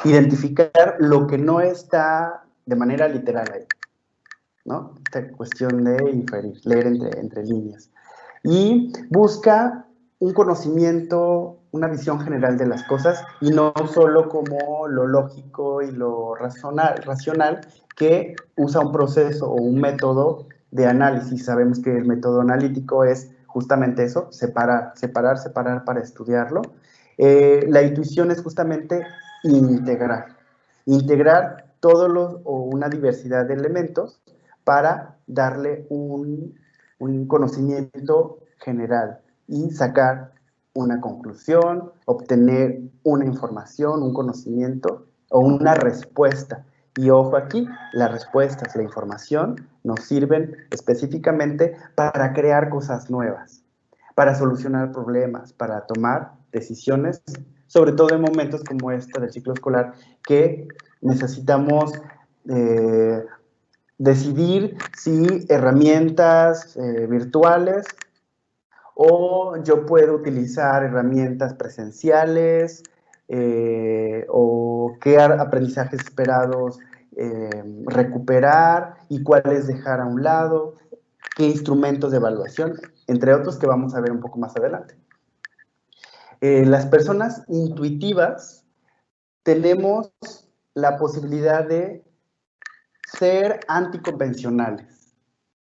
identificar lo que no está de manera literal ahí, ¿no? Esta cuestión de inferir, leer entre líneas. Y busca un conocimiento, una visión general de las cosas y no solo como lo lógico y lo racional que usa un proceso o un método de análisis. Sabemos que el método analítico es justamente eso, separar para estudiarlo. La intuición es justamente integrar todos o una diversidad de elementos para darle un conocimiento general y sacar una conclusión, obtener una información, un conocimiento o una respuesta. Y ojo aquí, las respuestas, la información nos sirven específicamente para crear cosas nuevas, para solucionar problemas, para tomar decisiones, sobre todo en momentos como este del ciclo escolar, que necesitamos decidir si herramientas virtuales o yo puedo utilizar herramientas presenciales o qué aprendizajes esperados recuperar y cuáles dejar a un lado, qué instrumentos de evaluación, entre otros que vamos a ver un poco más adelante. Las personas intuitivas tenemos la posibilidad de ser anticonvencionales.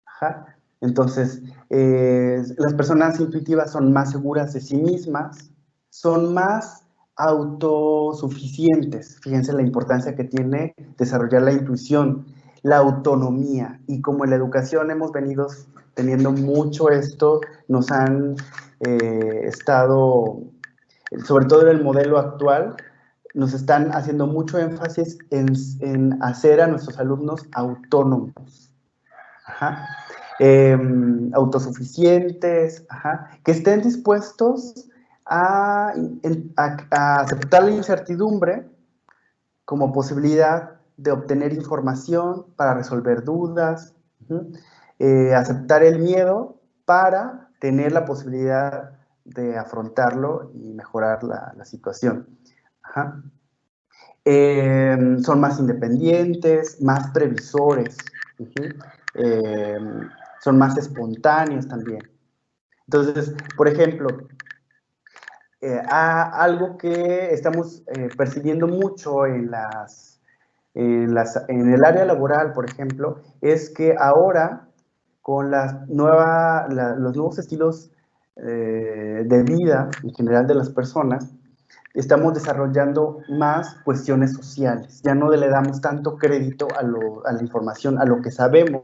Ajá. Entonces, las personas intuitivas son más seguras de sí mismas, son más autosuficientes. Fíjense la importancia que tiene desarrollar la intuición, la autonomía. Y como en la educación hemos venido teniendo mucho esto, nos han estado, sobre todo en el modelo actual, nos están haciendo mucho énfasis en hacer a nuestros alumnos autónomos. Ajá. Autosuficientes, ajá, que estén dispuestos a aceptar la incertidumbre como posibilidad de obtener información para resolver dudas, aceptar el miedo para tener la posibilidad de afrontarlo y mejorar la situación. Ajá. Son más independientes, más previsores, son más espontáneos también. Entonces, por ejemplo, algo que estamos percibiendo mucho en el área laboral, por ejemplo, es que ahora con los nuevos estilos de vida en general de las personas, estamos desarrollando más cuestiones sociales. Ya no le damos tanto crédito a la información, a lo que sabemos.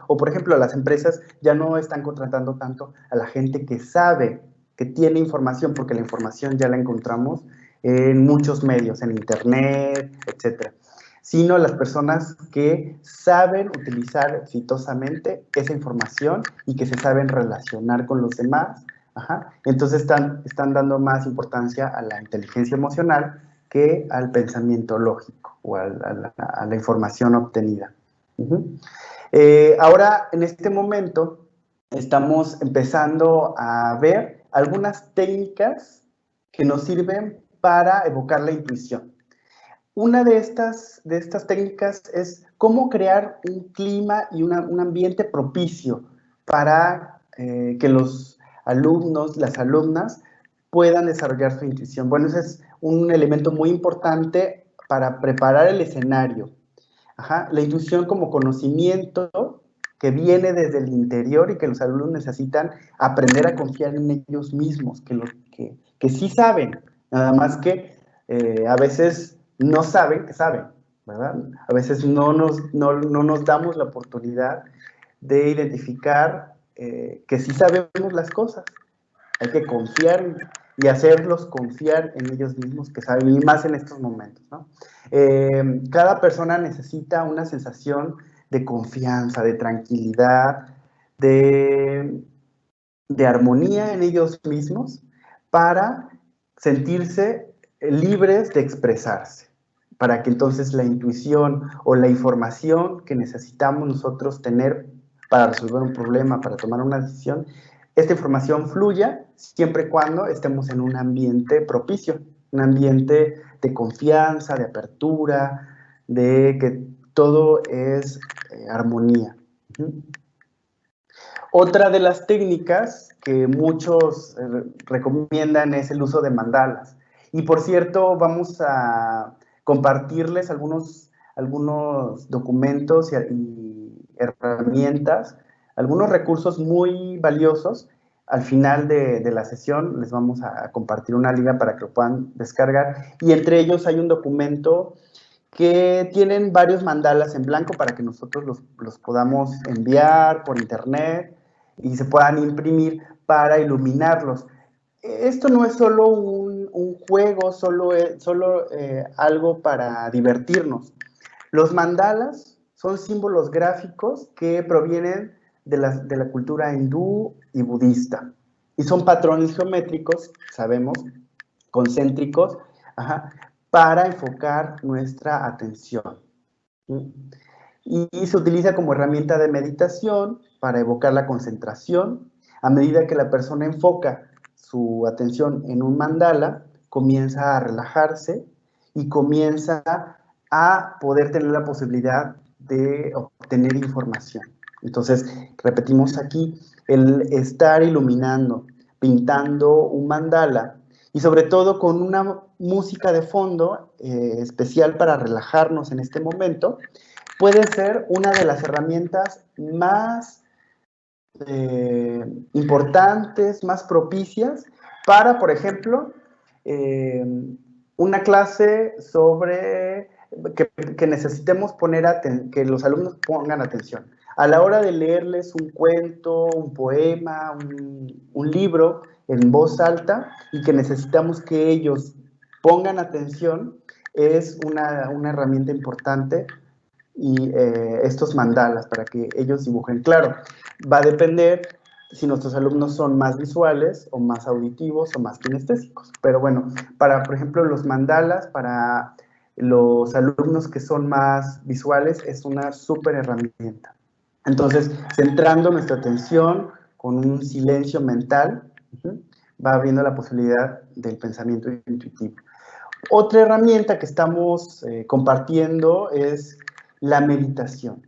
O, por ejemplo, las empresas ya no están contratando tanto a la gente que sabe, que tiene información, porque la información ya la encontramos en muchos medios, en internet, etcétera, sino las personas que saben utilizar exitosamente esa información y que se saben relacionar con los demás. Ajá. Entonces están dando más importancia a la inteligencia emocional que al pensamiento lógico o a la información obtenida. Ahora, en este momento, estamos empezando a ver algunas técnicas que nos sirven para evocar la intuición. Una de estas técnicas es cómo crear un clima y un ambiente propicio para que los alumnos, las alumnas, puedan desarrollar su intuición. Bueno, ese es un elemento muy importante para preparar el escenario. La intuición como conocimiento que viene desde el interior y que los alumnos necesitan aprender a confiar en ellos mismos, que sí saben, nada más que a veces no saben que saben, ¿verdad? A veces no nos damos la oportunidad de identificar que sí sabemos las cosas. Hay que confiar y hacerlos confiar en ellos mismos que saben, y más en estos momentos, ¿no? Cada persona necesita una sensación de confianza, de tranquilidad, de armonía en ellos mismos para sentirse libres de expresarse, para que entonces la intuición o la información que necesitamos nosotros tener para resolver un problema, para tomar una decisión, esta información fluya siempre y cuando estemos en un ambiente propicio, un ambiente de confianza, de apertura, de que todo es armonía. Otra de las técnicas que muchos recomiendan es el uso de mandalas. Y por cierto, vamos a compartirles algunos documentos y herramientas, algunos recursos muy valiosos. Al final de la sesión les vamos a compartir una liga para que lo puedan descargar. Y entre ellos hay un documento que tienen varios mandalas en blanco para que nosotros los podamos enviar por internet y se puedan imprimir para iluminarlos. Esto no es solo un juego, solo algo para divertirnos. Los mandalas son símbolos gráficos que provienen de la cultura hindú y budista. Y son patrones geométricos, sabemos, concéntricos, para enfocar nuestra atención. Y se utiliza como herramienta de meditación para evocar la concentración. A medida que la persona enfoca su atención en un mandala, comienza a relajarse y comienza a poder tener la posibilidad de obtener información. Entonces, repetimos aquí, el estar iluminando, pintando un mandala y sobre todo con una música de fondo especial para relajarnos en este momento, puede ser una de las herramientas más importantes, más propicias para, por ejemplo, una clase sobre que necesitemos que los alumnos pongan atención. A la hora de leerles un cuento, un poema, un libro en voz alta y que necesitamos que ellos pongan atención, es una herramienta importante y estos mandalas para que ellos dibujen. Claro, va a depender si nuestros alumnos son más visuales o más auditivos o más kinestésicos. Pero bueno, por ejemplo, los mandalas para los alumnos que son más visuales es una súper herramienta. Entonces, centrando nuestra atención con un silencio mental, va abriendo la posibilidad del pensamiento intuitivo. Otra herramienta que estamos compartiendo es la meditación.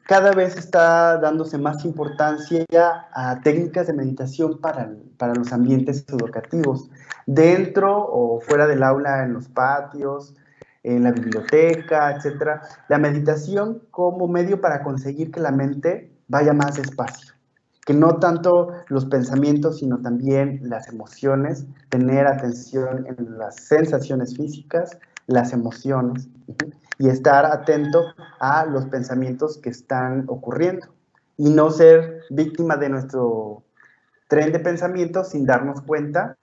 Cada vez está dándose más importancia a técnicas de meditación para los ambientes educativos, dentro o fuera del aula, en los patios, en la biblioteca, etc. La meditación como medio para conseguir que la mente vaya más despacio, que no tanto los pensamientos, sino también las emociones, tener atención en las sensaciones físicas, las emociones, y estar atento a los pensamientos que están ocurriendo, y no ser víctima de nuestro tren de pensamientos sin darnos cuenta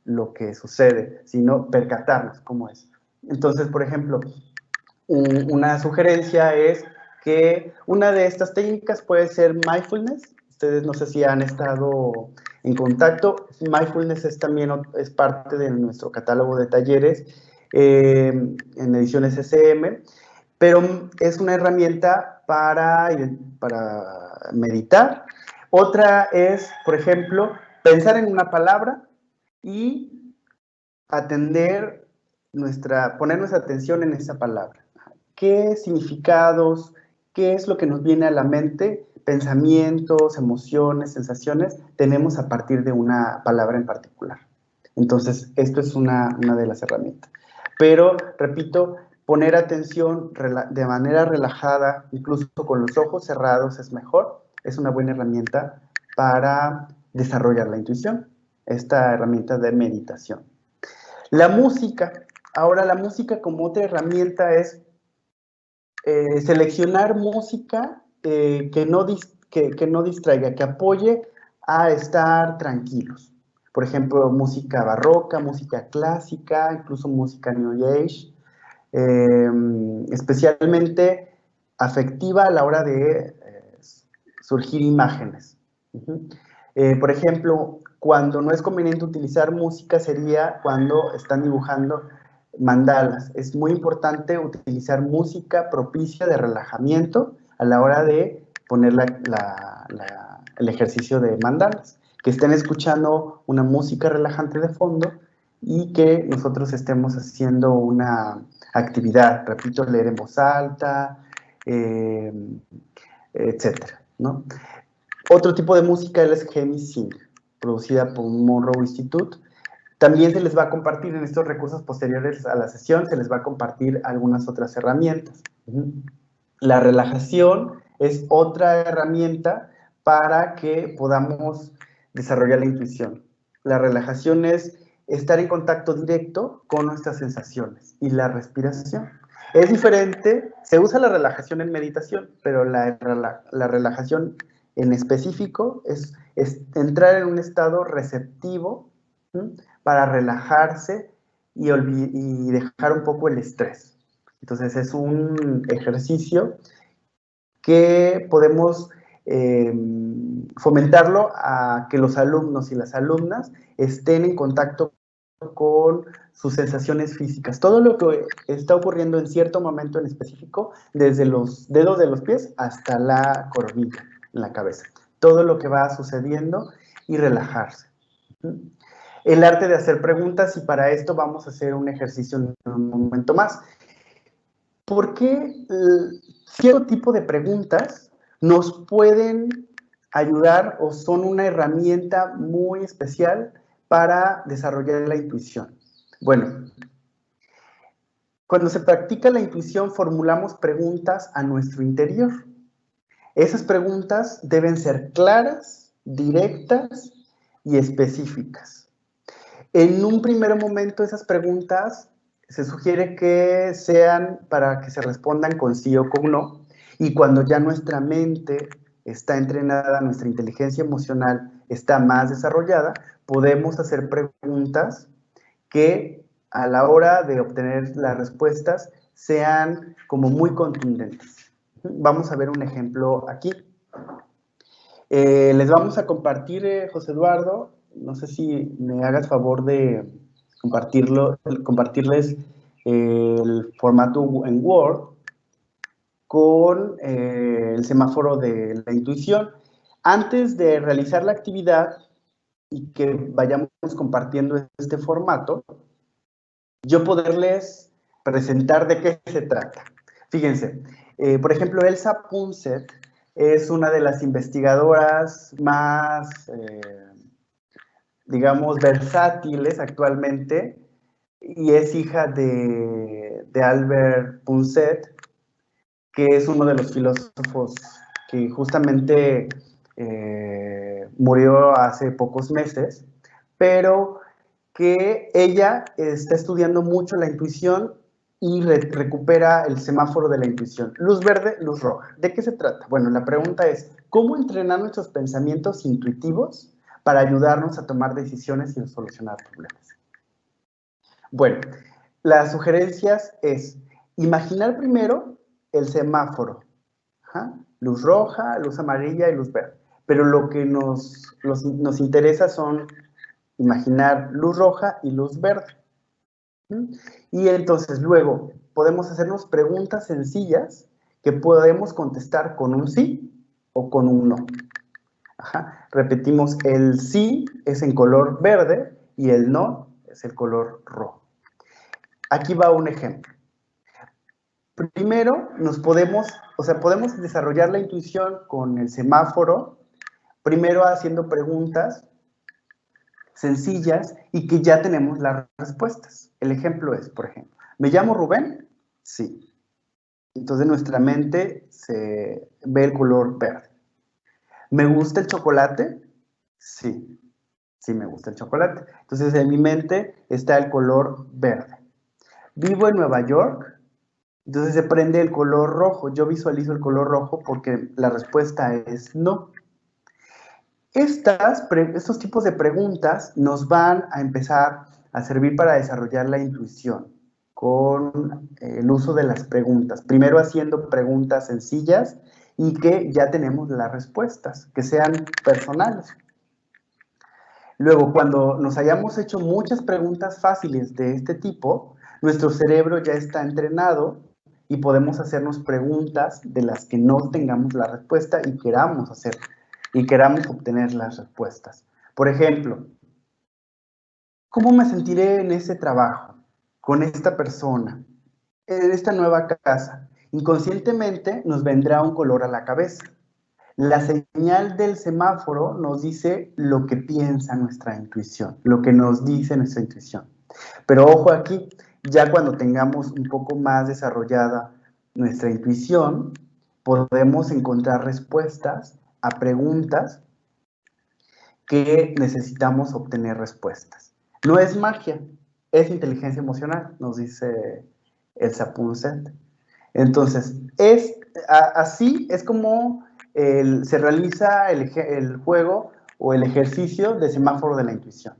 lo que sucede, sino percatarnos cómo es. Entonces, por ejemplo, una sugerencia es que una de estas técnicas puede ser mindfulness. Ustedes no sé si han estado en contacto. Mindfulness también es parte de nuestro catálogo de talleres en ediciones SM, pero es una herramienta para meditar. Otra es, por ejemplo, pensar en una palabra y poner nuestra atención en esa palabra. ¿Qué significados, qué es lo que nos viene a la mente, pensamientos, emociones, sensaciones tenemos a partir de una palabra en particular? Entonces, esto es una de las herramientas. Pero, repito, poner atención de manera relajada, incluso con los ojos cerrados es mejor, es una buena herramienta para desarrollar la intuición, esta herramienta de meditación. La música, ahora la música como otra herramienta es seleccionar música que no distraiga, que apoye a estar tranquilos. Por ejemplo, música barroca, música clásica, incluso música New Age, especialmente afectiva a la hora de surgir imágenes. Por ejemplo, cuando no es conveniente utilizar música sería cuando están dibujando mandalas. Es muy importante utilizar música propicia de relajamiento a la hora de poner el ejercicio de mandalas. Que estén escuchando una música relajante de fondo y que nosotros estemos haciendo una actividad, repito, leer en voz alta, etcétera, ¿no? Otro tipo de música es Hemi Sing, producida por Monroe Institute. También se les va a compartir en estos recursos posteriores a la sesión, se les va a compartir algunas otras herramientas. La relajación es otra herramienta para que podamos desarrollar la intuición. La relajación es estar en contacto directo con nuestras sensaciones y la respiración. Es diferente, se usa la relajación en meditación, pero la relajación en específico es entrar en un estado receptivo, ¿sí?, para relajarse y dejar un poco el estrés. Entonces es un ejercicio que podemos fomentarlo a que los alumnos y las alumnas estén en contacto con sus sensaciones físicas. Todo lo que está ocurriendo en cierto momento en específico, desde los dedos de los pies hasta la coronilla en la cabeza. Todo lo que va sucediendo y relajarse. El arte de hacer preguntas, y para esto vamos a hacer un ejercicio en un momento más. ¿Por qué cierto tipo de preguntas nos pueden ayudar o son una herramienta muy especial para desarrollar la intuición? Bueno, cuando se practica la intuición formulamos preguntas a nuestro interior. Esas preguntas deben ser claras, directas y específicas. En un primer momento esas preguntas se sugiere que sean para que se respondan con sí o con no, y cuando ya nuestra mente está entrenada, nuestra inteligencia emocional está más desarrollada, podemos hacer preguntas que a la hora de obtener las respuestas sean como muy contundentes. Vamos a ver un ejemplo aquí. Les vamos a compartir, José Eduardo, no sé si me hagas favor de compartirles el formato en Word con el semáforo de la intuición. Antes de realizar la actividad y que vayamos compartiendo este formato, yo poderles presentar de qué se trata. Fíjense, por ejemplo, Elsa Punset es una de las investigadoras más, digamos, versátiles actualmente, y es hija de Albert Punset, que es uno de los filósofos que justamente murió hace pocos meses, pero que ella está estudiando mucho la intuición y recupera el semáforo de la intuición. Luz verde, luz roja. ¿De qué se trata? Bueno, la pregunta es, ¿cómo entrenar nuestros pensamientos intuitivos para ayudarnos a tomar decisiones y solucionar problemas? Bueno, las sugerencias es imaginar primero el semáforo. Luz roja, luz amarilla y luz verde. Pero lo que nos interesa son imaginar luz roja y luz verde. Y entonces luego podemos hacernos preguntas sencillas que podemos contestar con un sí o con un no. Ajá. Repetimos, el sí es en color verde y el no es el color rojo. Aquí va un ejemplo. Primero, podemos desarrollar la intuición con el semáforo, primero haciendo preguntas sencillas y que ya tenemos las respuestas. El ejemplo es, por ejemplo, ¿me llamo Rubén? Sí. Entonces nuestra mente se ve el color verde. ¿Me gusta el chocolate? Sí. Sí, me gusta el chocolate. Entonces en mi mente está el color verde. ¿Vivo en Nueva York? Entonces se prende el color rojo. Yo visualizo el color rojo porque la respuesta es no. Estos tipos de preguntas nos van a empezar a servir para desarrollar la intuición con el uso de las preguntas. Primero haciendo preguntas sencillas y que ya tenemos las respuestas, que sean personales. Luego, cuando nos hayamos hecho muchas preguntas fáciles de este tipo, nuestro cerebro ya está entrenado y podemos hacernos preguntas de las que no tengamos la respuesta y queramos obtener las respuestas. Por ejemplo, ¿cómo me sentiré en ese trabajo, con esta persona, en esta nueva casa? Inconscientemente nos vendrá un color a la cabeza. La señal del semáforo nos dice lo que piensa nuestra intuición, lo que nos dice nuestra intuición. Pero ojo aquí, ya cuando tengamos un poco más desarrollada nuestra intuición, podemos encontrar respuestas a preguntas que necesitamos obtener respuestas. No es magia, es inteligencia emocional, nos dice el Sapunset. Entonces, así es como se realiza el juego o el ejercicio de semáforo de la intuición.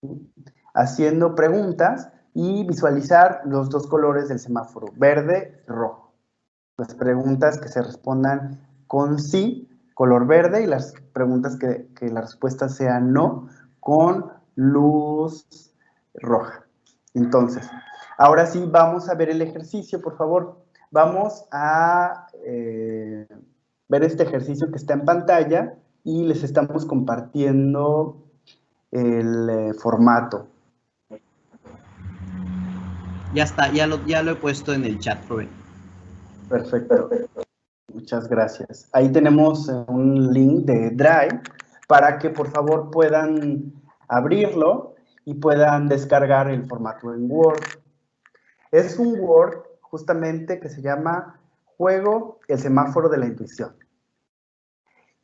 ¿Sí? Haciendo preguntas y visualizar los dos colores del semáforo, verde y rojo. Las preguntas que se respondan con sí, color verde, y las preguntas que la respuesta sea no, con luz roja. Entonces, ahora sí vamos a ver el ejercicio, por favor. Vamos a ver este ejercicio que está en pantalla y les estamos compartiendo el formato.
Ya está, ya lo he puesto en el chat, Rubén.
Perfecto. Muchas gracias. Ahí tenemos un link de Drive para que por favor puedan abrirlo y puedan descargar el formato en Word. Es un Word justamente que se llama Juego el semáforo de la intuición.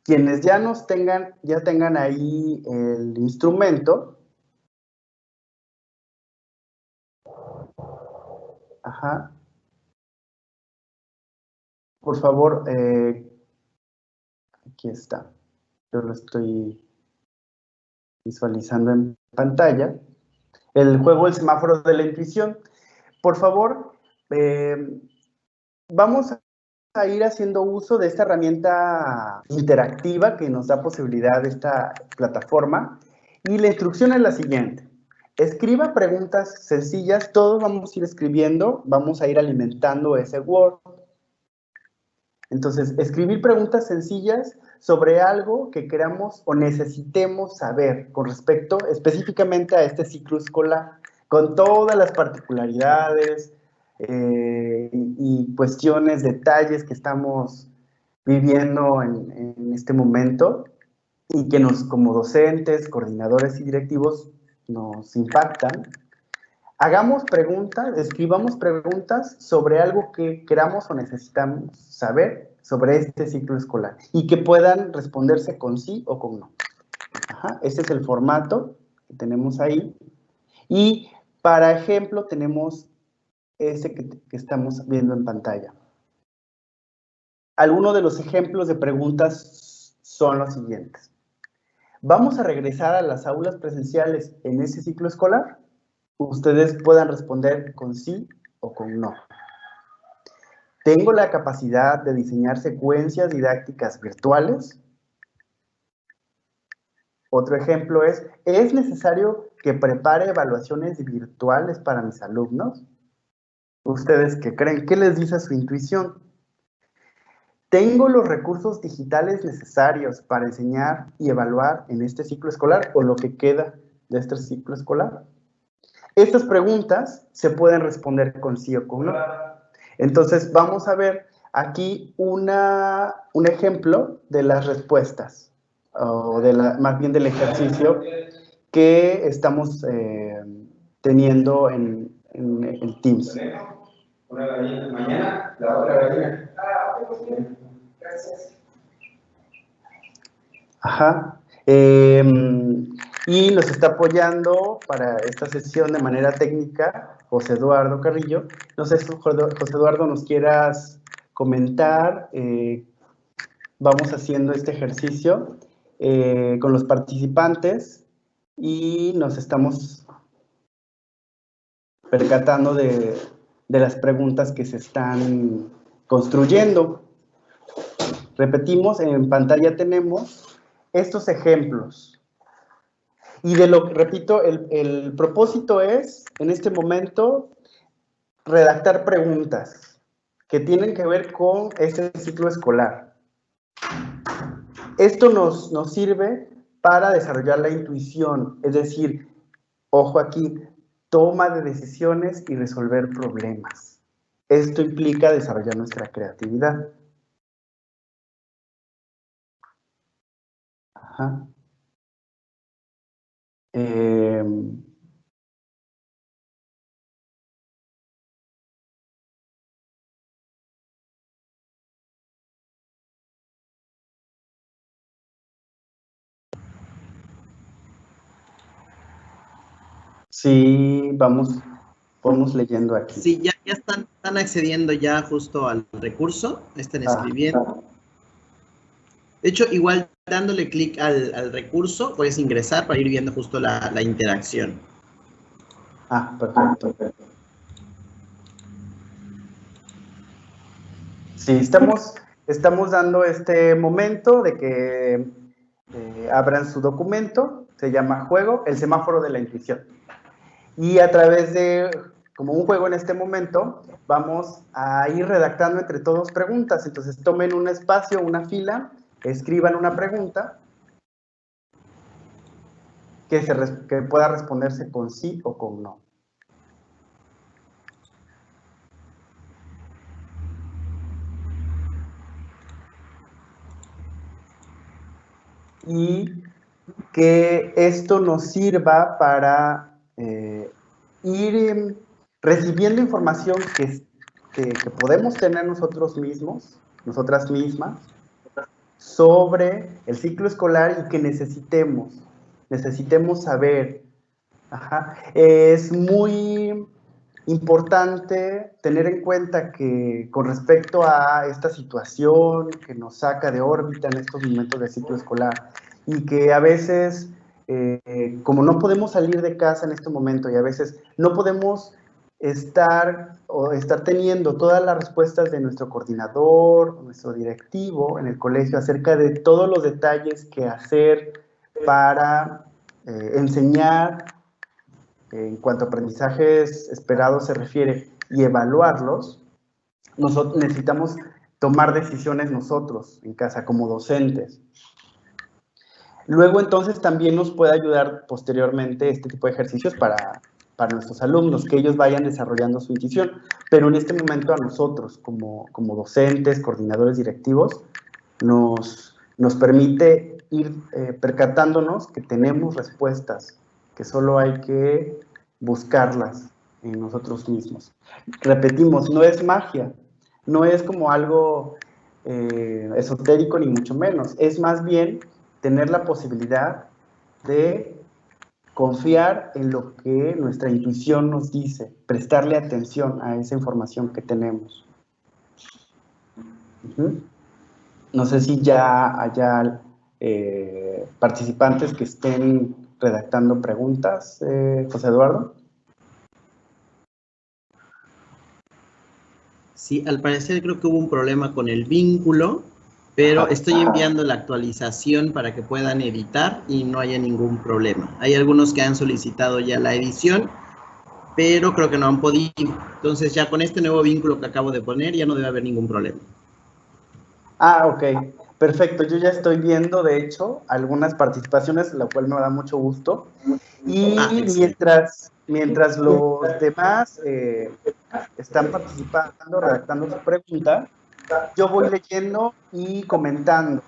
Quienes ya tengan ahí el instrumento. Ajá. Por favor, aquí está. Yo lo estoy visualizando en pantalla. El juego el semáforo de la intuición. Por favor, vamos a ir haciendo uso de esta herramienta interactiva que nos da posibilidad de esta plataforma. Y la instrucción es la siguiente. Escriba preguntas sencillas, todos vamos a ir escribiendo, vamos a ir alimentando ese Word. Entonces, escribir preguntas sencillas sobre algo que queramos o necesitemos saber con respecto específicamente a este ciclo escolar, con todas las particularidades y cuestiones, detalles que estamos viviendo en este momento y que como docentes, coordinadores y directivos nos impactan. Hagamos preguntas, escribamos preguntas sobre algo que queramos o necesitamos saber sobre este ciclo escolar y que puedan responderse con sí o con no. Ajá, este es el formato que tenemos ahí. Y para ejemplo tenemos este que estamos viendo en pantalla. Algunos de los ejemplos de preguntas son los siguientes. ¿Vamos a regresar a las aulas presenciales en este ciclo escolar? Ustedes puedan responder con sí o con no. ¿Tengo la capacidad de diseñar secuencias didácticas virtuales? Otro ejemplo ¿es necesario que prepare evaluaciones virtuales para mis alumnos? ¿Ustedes qué creen? ¿Qué les dice su intuición? ¿Tengo los recursos digitales necesarios para enseñar y evaluar en este ciclo escolar o lo que queda de este ciclo escolar? Estas preguntas se pueden responder con sí o con no. Entonces, vamos a ver aquí un ejemplo de las respuestas, o más bien del ejercicio que estamos teniendo en el Teams. Una gallina mañana, la otra gallina. Gracias. Ajá. Y nos está apoyando para esta sesión de manera técnica José Eduardo Carrillo. No sé si José Eduardo nos quieras comentar. Vamos haciendo este ejercicio con los participantes y nos estamos percatando de las preguntas que se están construyendo. Repetimos, en pantalla tenemos estos ejemplos. Y repito, el propósito es, en este momento, redactar preguntas que tienen que ver con este ciclo escolar. Esto nos sirve para desarrollar la intuición, es decir, ojo aquí, toma de decisiones y resolver problemas. Esto implica desarrollar nuestra creatividad. Ajá. Sí, vamos leyendo aquí.
Sí, ya están accediendo ya justo al recurso, están escribiendo. De hecho, igual dándole clic al recurso, puedes ingresar para ir viendo justo la interacción.
Perfecto. Sí, estamos dando este momento de que abran su documento, se llama Juego, el semáforo de la intuición. Y a través de, como un juego en este momento, vamos a ir redactando entre todos preguntas. Entonces tomen un espacio, una fila, escriban una pregunta que pueda responderse con sí o con no. Y que esto nos sirva para ir recibiendo información que podemos tener nosotros mismos, nosotras mismas, sobre el ciclo escolar y que necesitemos saber. Ajá. Es muy importante tener en cuenta que con respecto a esta situación que nos saca de órbita en estos momentos del ciclo escolar y que a veces, como no podemos salir de casa en este momento y a veces no podemos estar teniendo todas las respuestas de nuestro coordinador, nuestro directivo en el colegio acerca de todos los detalles que hacer para enseñar en cuanto a aprendizajes esperados se refiere y evaluarlos, nosotros necesitamos tomar decisiones nosotros en casa como docentes. Luego entonces también nos puede ayudar posteriormente este tipo de ejercicios para nuestros alumnos, que ellos vayan desarrollando su intuición, pero en este momento a nosotros como docentes, coordinadores directivos, nos permite ir percatándonos que tenemos respuestas, que solo hay que buscarlas en nosotros mismos. Repetimos, no es magia, no es como algo esotérico ni mucho menos, es más bien tener la posibilidad de confiar en lo que nuestra intuición nos dice, prestarle atención a esa información que tenemos. No sé si ya haya participantes que estén redactando preguntas, José Eduardo.
Sí, al parecer creo que hubo un problema con el vínculo. pero estoy enviando la actualización para que puedan editar y no haya ningún problema. Hay algunos que han solicitado ya la edición, pero creo que no han podido. Entonces ya con este nuevo vínculo que acabo de poner ya no debe haber ningún problema.
Ah, ok. Perfecto. Yo ya estoy viendo, de hecho, algunas participaciones, lo cual me da mucho gusto. Y mientras los demás están participando, redactando su pregunta, yo voy leyendo y comentando.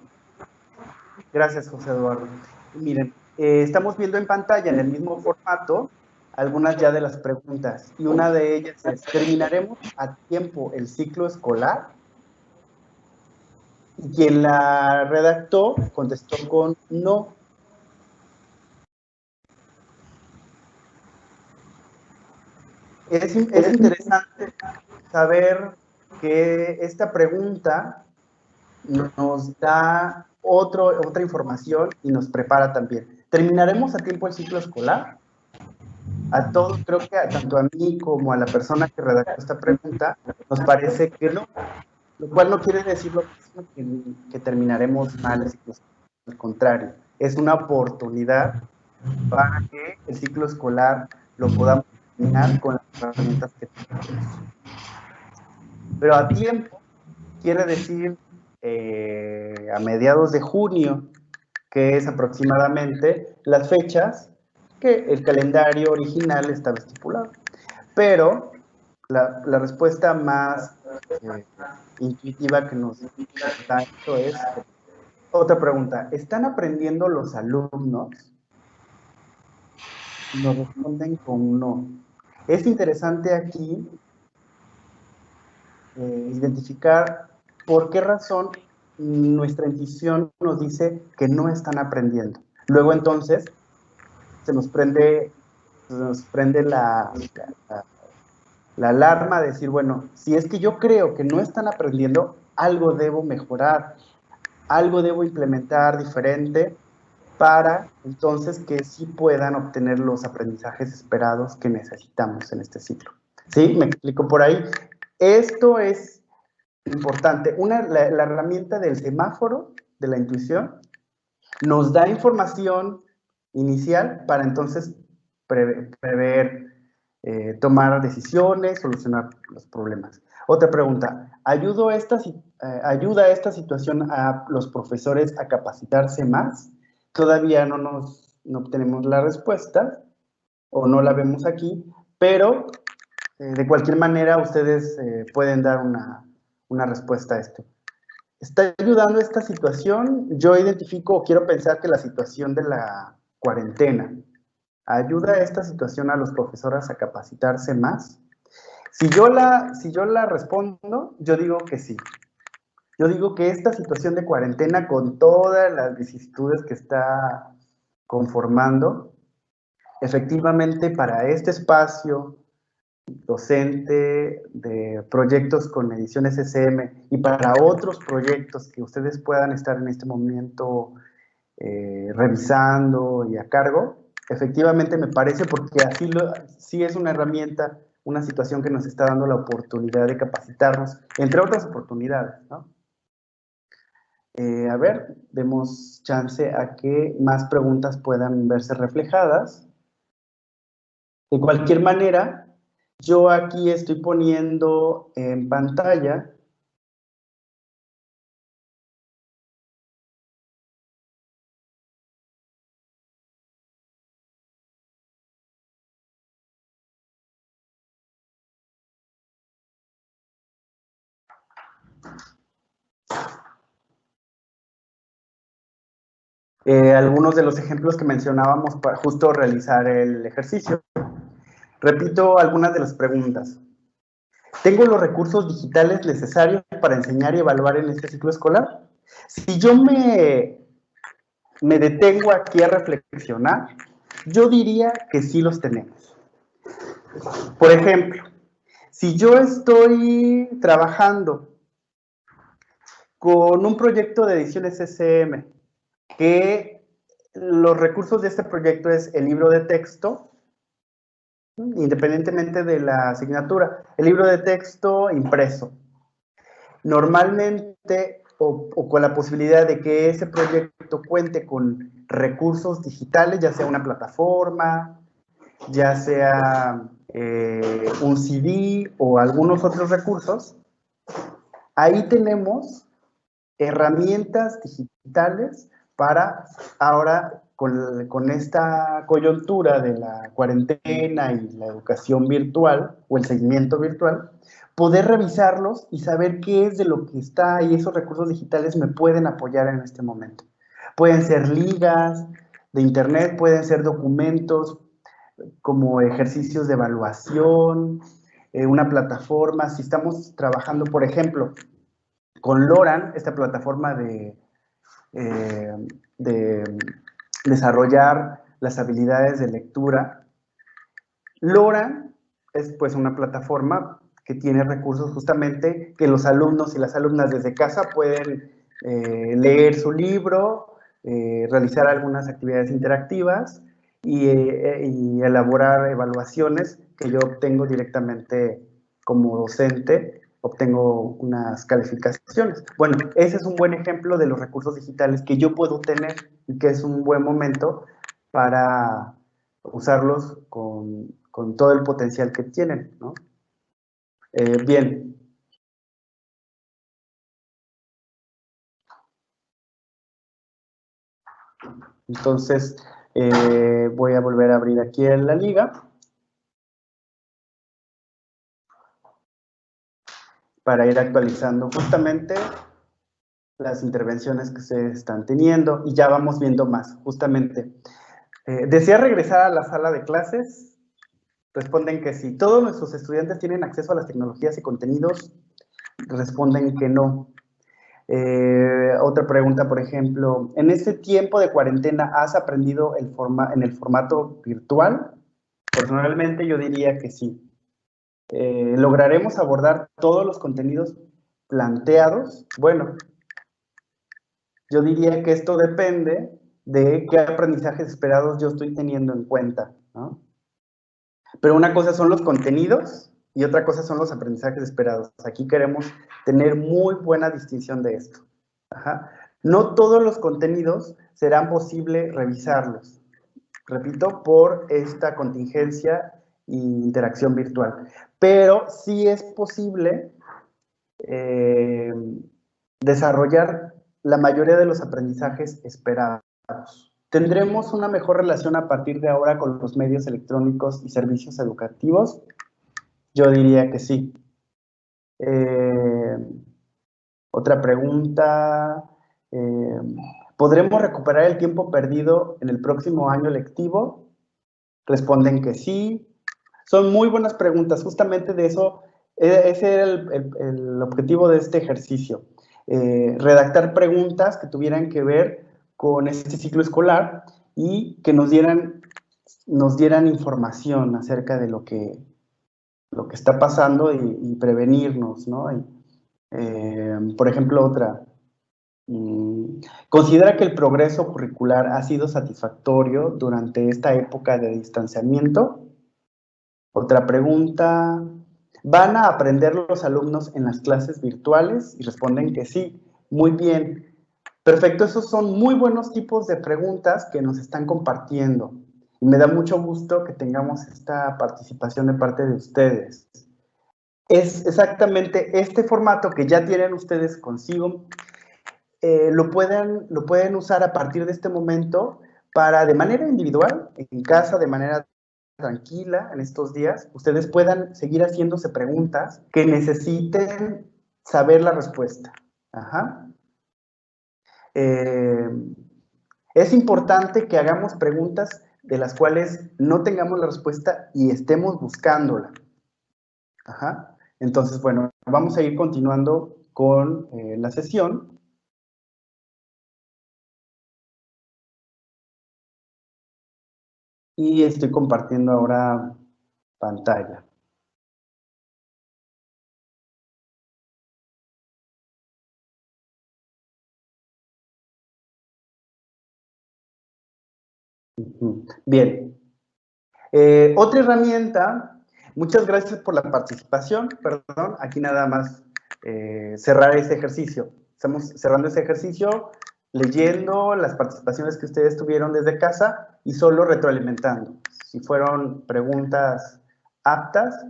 Gracias, José Eduardo. Miren, estamos viendo en pantalla, en el mismo formato, algunas ya de las preguntas. Y una de ellas es, ¿terminaremos a tiempo el ciclo escolar? Y quien la redactó contestó con no. Es interesante saber que esta pregunta nos da otra información y nos prepara también. ¿Terminaremos a tiempo el ciclo escolar? A todos, creo que tanto a mí como a la persona que redactó esta pregunta, nos parece que no, lo cual no quiere decir lo mismo que terminaremos mal el ciclo escolar. Al contrario, es una oportunidad para que el ciclo escolar lo podamos terminar con las herramientas que tenemos. Pero a tiempo quiere decir a mediados de junio, que es aproximadamente las fechas que el calendario original estaba estipulado. Pero la respuesta más intuitiva que nos da esto es otra pregunta. ¿Están aprendiendo los alumnos? Nos responden con no. Es interesante aquí identificar por qué razón nuestra intuición nos dice que no están aprendiendo. Luego entonces se nos prende la alarma de decir, bueno, si es que yo creo que no están aprendiendo, algo debo mejorar, algo debo implementar diferente para entonces que sí puedan obtener los aprendizajes esperados que necesitamos en este ciclo. ¿Sí? ¿Me explico por ahí? Esto es importante. La herramienta del semáforo de la intuición nos da información inicial para entonces prever, tomar decisiones, solucionar los problemas. Otra pregunta, ¿ayuda esta situación a los profesores a capacitarse más? Todavía no obtenemos la respuesta o no la vemos aquí, pero de cualquier manera ustedes pueden dar una respuesta a esto. ¿Está ayudando esta situación? Yo identifico o quiero pensar que la situación de la cuarentena ayuda a esta situación a los profesores a capacitarse más. Si yo la respondo, yo digo que sí. Yo digo que esta situación de cuarentena, con todas las vicisitudes que está conformando, efectivamente para este espacio docente de proyectos con ediciones SM y para otros proyectos que ustedes puedan estar en este momento revisando y a cargo, efectivamente me parece porque sí es una herramienta, una situación que nos está dando la oportunidad de capacitarnos, entre otras oportunidades, ¿no? A ver, demos chance a que más preguntas puedan verse reflejadas. De cualquier manera, yo aquí estoy poniendo en pantalla algunos de los ejemplos que mencionábamos para justo realizar el ejercicio. Repito algunas de las preguntas. ¿Tengo los recursos digitales necesarios para enseñar y evaluar en este ciclo escolar? Si yo me detengo aquí a reflexionar, yo diría que sí los tenemos. Por ejemplo, si yo estoy trabajando con un proyecto de ediciones CCM, que los recursos de este proyecto es el libro de texto, independientemente de la asignatura, el libro de texto impreso. Normalmente o con la posibilidad de que ese proyecto cuente con recursos digitales, ya sea una plataforma, ya sea un CD o algunos otros recursos, ahí tenemos herramientas digitales para ahora, con esta coyuntura de la cuarentena y la educación virtual o el seguimiento virtual, poder revisarlos y saber qué es de lo que está y esos recursos digitales me pueden apoyar en este momento. Pueden ser ligas de internet, pueden ser documentos como ejercicios de evaluación, una plataforma. Si estamos trabajando, por ejemplo, con Loran, esta plataforma de desarrollar las habilidades de lectura, Loran es pues una plataforma que tiene recursos justamente que los alumnos y las alumnas desde casa pueden leer su libro, realizar algunas actividades interactivas y elaborar evaluaciones que yo obtengo directamente como docente, obtengo unas calificaciones. Bueno, ese es un buen ejemplo de los recursos digitales que yo puedo tener y que es un buen momento para usarlos con todo el potencial que tienen, ¿no? Bien. Entonces, voy a volver a abrir aquí en la liga para ir actualizando justamente las intervenciones que ustedes están teniendo y ya vamos viendo más, justamente. ¿Desea regresar a la sala de clases? Responden que sí. ¿Todos nuestros estudiantes tienen acceso a las tecnologías y contenidos? Responden que no. Otra pregunta, por ejemplo, ¿en este tiempo de cuarentena has aprendido en el formato virtual? Personalmente yo diría que sí. ¿Lograremos abordar todos los contenidos planteados? Bueno, yo diría que esto depende de qué aprendizajes esperados yo estoy teniendo en cuenta, ¿no? Pero una cosa son los contenidos y otra cosa son los aprendizajes esperados. Aquí queremos tener muy buena distinción de esto. Ajá. No todos los contenidos serán posible revisarlos, repito, por esta contingencia e interacción virtual. Pero sí es posible desarrollar la mayoría de los aprendizajes esperados. ¿Tendremos una mejor relación a partir de ahora con los medios electrónicos y servicios educativos? Yo diría que sí. Otra pregunta. ¿Podremos recuperar el tiempo perdido en el próximo año lectivo? Responden que sí. Son muy buenas preguntas. Justamente de eso, ese era el objetivo de este ejercicio. Redactar preguntas que tuvieran que ver con este ciclo escolar y que nos dieran información acerca de lo que está pasando y prevenirnos, ¿no? Por ejemplo, otra. ¿Considera que el progreso curricular ha sido satisfactorio durante esta época de distanciamiento? Otra pregunta. ¿Van a aprender los alumnos en las clases virtuales? Y responden que sí. Muy bien. Perfecto, esos son muy buenos tipos de preguntas que nos están compartiendo. Y me da mucho gusto que tengamos esta participación de parte de ustedes. Es exactamente este formato que ya tienen ustedes consigo. Lo pueden usar a partir de este momento para, de manera individual, en casa, de manera tranquila, en estos días, ustedes puedan seguir haciéndose preguntas que necesiten saber la respuesta. Ajá. Es importante que hagamos preguntas de las cuales no tengamos la respuesta y estemos buscándola. Ajá. Entonces, bueno, vamos a ir continuando con la sesión. Y estoy compartiendo ahora pantalla. Bien. Otra herramienta, muchas gracias por la participación, perdón, aquí nada más cerrar este ejercicio. Estamos cerrando ese ejercicio, leyendo las participaciones que ustedes tuvieron desde casa y solo retroalimentando si fueron preguntas aptas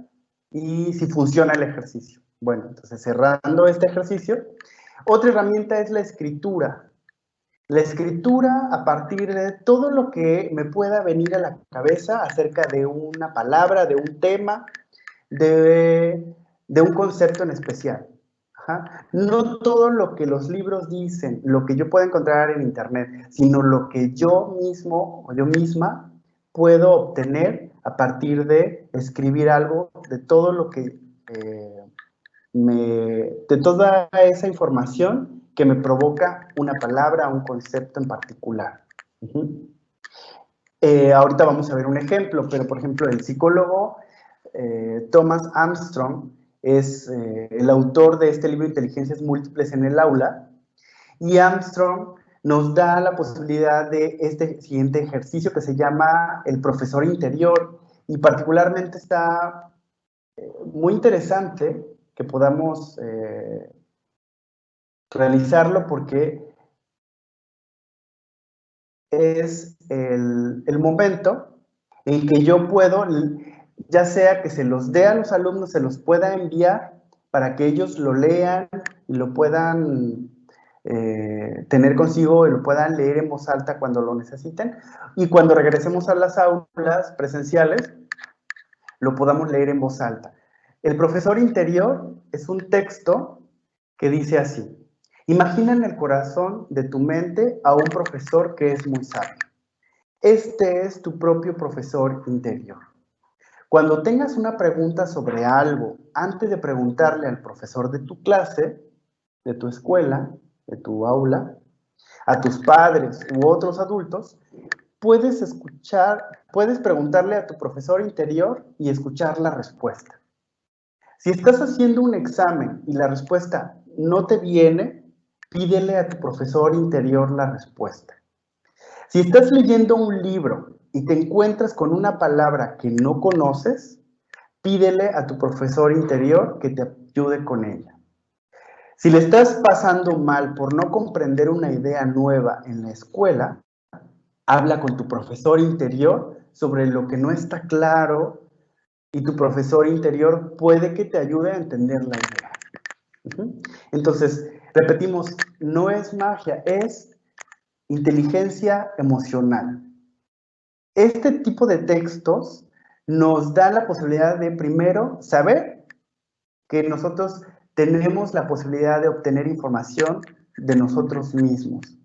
y si funciona el ejercicio. Bueno, entonces cerrando este ejercicio, otra herramienta es la escritura. La escritura a partir de todo lo que me pueda venir a la cabeza acerca de una palabra, de un tema, de un concepto en especial. Ajá. No todo lo que los libros dicen, lo que yo puedo encontrar en internet, sino lo que yo mismo o yo misma puedo obtener a partir de escribir algo, de todo lo que de toda esa información que me provoca una palabra, un concepto en particular. Ahorita vamos a ver un ejemplo, pero por ejemplo el psicólogo Thomas Armstrong es el autor de este libro Inteligencias Múltiples en el Aula, y Armstrong nos da la posibilidad de este siguiente ejercicio que se llama el profesor interior, y particularmente está muy interesante que podamos realizarlo porque es el momento en que yo puedo, ya sea que se los dé a los alumnos, se los pueda enviar para que ellos lo lean y lo puedan tener consigo y lo puedan leer en voz alta cuando lo necesiten, y cuando regresemos a las aulas presenciales lo podamos leer en voz alta. El profesor interior es un texto que dice así: imagina en el corazón de tu mente a un profesor que es muy sabio. Este es tu propio profesor interior. Cuando tengas una pregunta sobre algo, antes de preguntarle al profesor de tu clase, de tu escuela, de tu aula, a tus padres u otros adultos, puedes preguntarle a tu profesor interior y escuchar la respuesta. Si estás haciendo un examen y la respuesta no te viene, pídele a tu profesor interior la respuesta. Si estás leyendo un libro y te encuentras con una palabra que no conoces, pídele a tu profesor interior que te ayude con ella. Si le estás pasando mal por no comprender una idea nueva en la escuela, habla con tu profesor interior sobre lo que no está claro y tu profesor interior puede que te ayude a entender la idea. Entonces, repetimos, no es magia, es inteligencia emocional. Este tipo de textos nos da la posibilidad de, primero, saber que nosotros tenemos la posibilidad de obtener información de nosotros mismos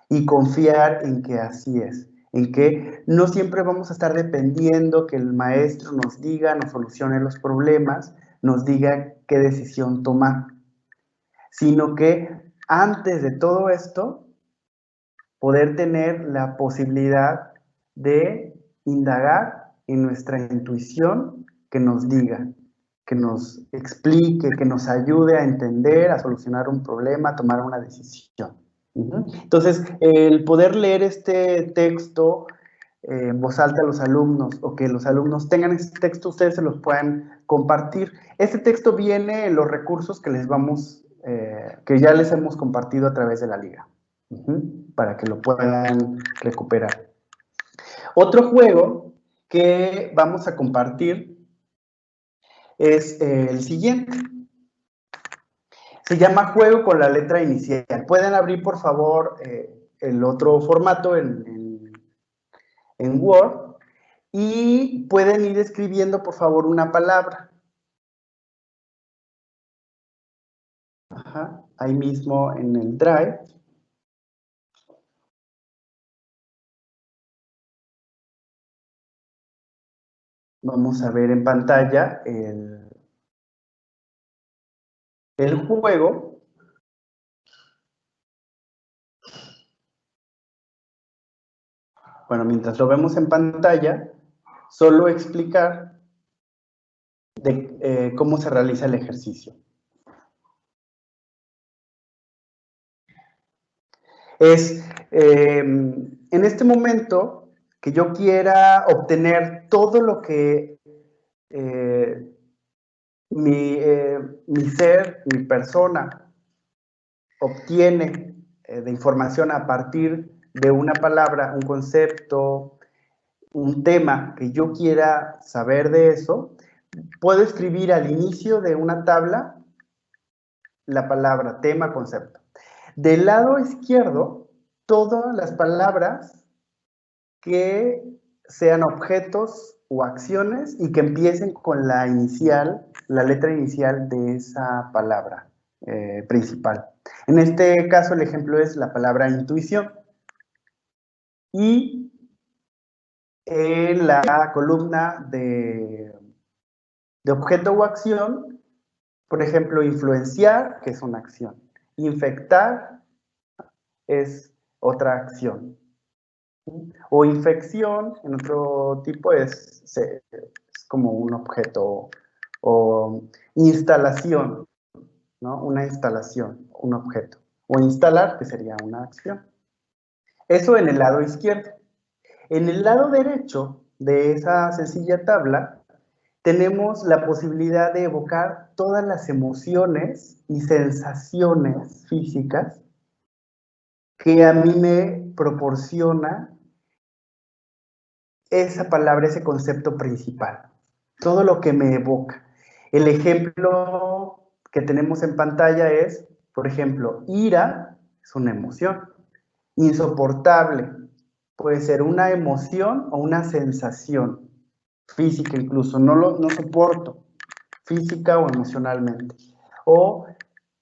y confiar en que así es, en que no siempre vamos a estar dependiendo que el maestro nos diga, nos solucione los problemas, nos diga qué decisión tomar, sino que antes de todo esto, poder tener la posibilidad de indagar en nuestra intuición que nos diga, que nos explique, que nos ayude a entender, a solucionar un problema, a tomar una decisión. Entonces, el poder leer este texto en voz alta a los alumnos, o que los alumnos tengan este texto, ustedes se los pueden compartir. Este texto viene en los recursos que que ya les hemos compartido a través de la liga, para que lo puedan recuperar. Otro juego que vamos a compartir es el siguiente. Se llama Juego con la letra inicial. Pueden abrir, por favor, el otro formato en Word y pueden ir escribiendo, por favor, una palabra. Ahí mismo en el Drive. Vamos a ver en pantalla el juego. Bueno, mientras lo vemos en pantalla, solo explicar cómo se realiza el ejercicio. Es en este momento que yo quiera obtener todo lo que mi ser, mi persona, obtiene de información a partir de una palabra, un concepto, un tema que yo quiera saber de eso, puedo escribir al inicio de una tabla la palabra, tema, concepto. Del lado izquierdo, todas las palabras que sean objetos o acciones y que empiecen con la inicial, la letra inicial de esa palabra principal. En este caso, el ejemplo es la palabra intuición. Y en la columna de objeto o acción, por ejemplo, influenciar, que es una acción. Infectar es otra acción. O infección, en otro tipo, es como un objeto. O instalación, ¿no? Una instalación, un objeto. O instalar, que sería una acción. Eso en el lado izquierdo. En el lado derecho de esa sencilla tabla, tenemos la posibilidad de evocar todas las emociones y sensaciones físicas que a mí me proporciona esa palabra, ese concepto principal. Todo lo que me evoca. El ejemplo que tenemos en pantalla es, por ejemplo, ira es una emoción. Insoportable puede ser una emoción o una sensación física incluso, no soporto física o emocionalmente. O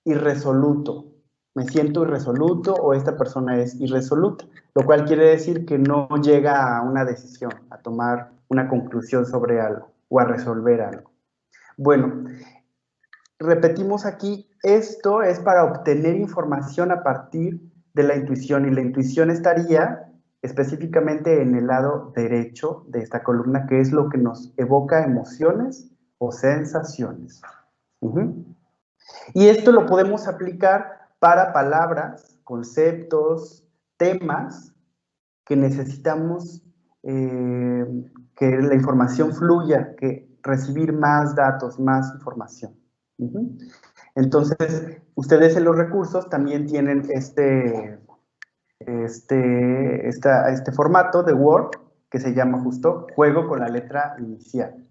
irresoluto, me siento irresoluto o esta persona es irresoluta, lo cual quiere decir que no llega a una decisión, a tomar una conclusión sobre algo o a resolver algo. Bueno, repetimos aquí, esto es para obtener información a partir de la intuición y la intuición estaría específicamente en el lado derecho de esta columna, que es lo que nos evoca emociones o sensaciones. Y esto lo podemos aplicar para palabras, conceptos, temas que necesitamos que la información fluya, que recibir más datos, más información. Entonces, ustedes en los recursos también tienen este formato de Word que se llama justo juego con la letra inicial.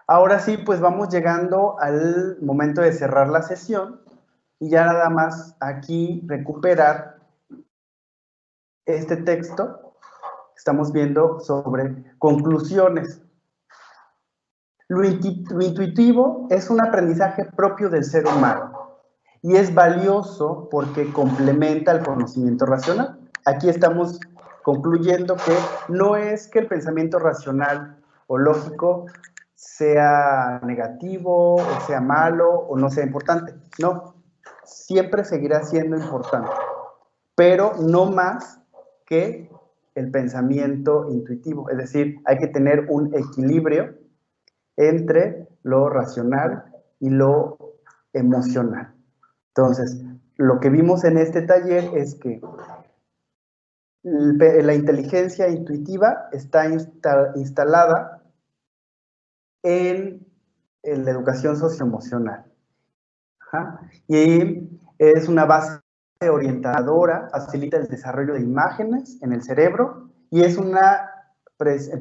Ahora sí, pues vamos llegando al momento de cerrar la sesión y ya nada más aquí recuperar este texto que estamos viendo sobre conclusiones. Lo intuitivo es un aprendizaje propio del ser humano y es valioso porque complementa el conocimiento racional. Aquí estamos concluyendo que no es que el pensamiento racional o lógico sea negativo o sea malo o no sea importante. No, siempre seguirá siendo importante, pero no más que el pensamiento intuitivo. Es decir, hay que tener un equilibrio entre lo racional y lo emocional. Entonces, lo que vimos en este taller es que la inteligencia intuitiva está instalada en la educación socioemocional. Y es una base orientadora, facilita el desarrollo de imágenes en el cerebro y es una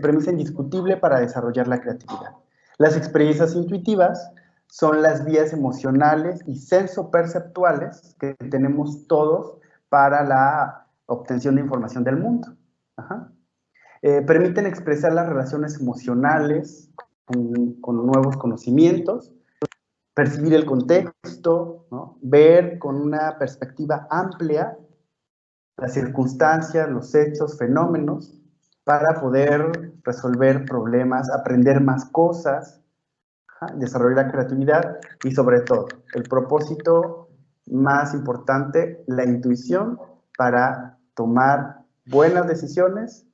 premisa indiscutible para desarrollar la creatividad. Las experiencias intuitivas son las vías emocionales y sensoperceptuales que tenemos todos para la obtención de información del mundo. Permiten expresar las relaciones emocionales con nuevos conocimientos, percibir el contexto, ¿no? Ver con una perspectiva amplia las circunstancias, los hechos, fenómenos, para poder resolver problemas, aprender más cosas, desarrollar la creatividad y sobre todo, el propósito más importante, la intuición para tomar buenas decisiones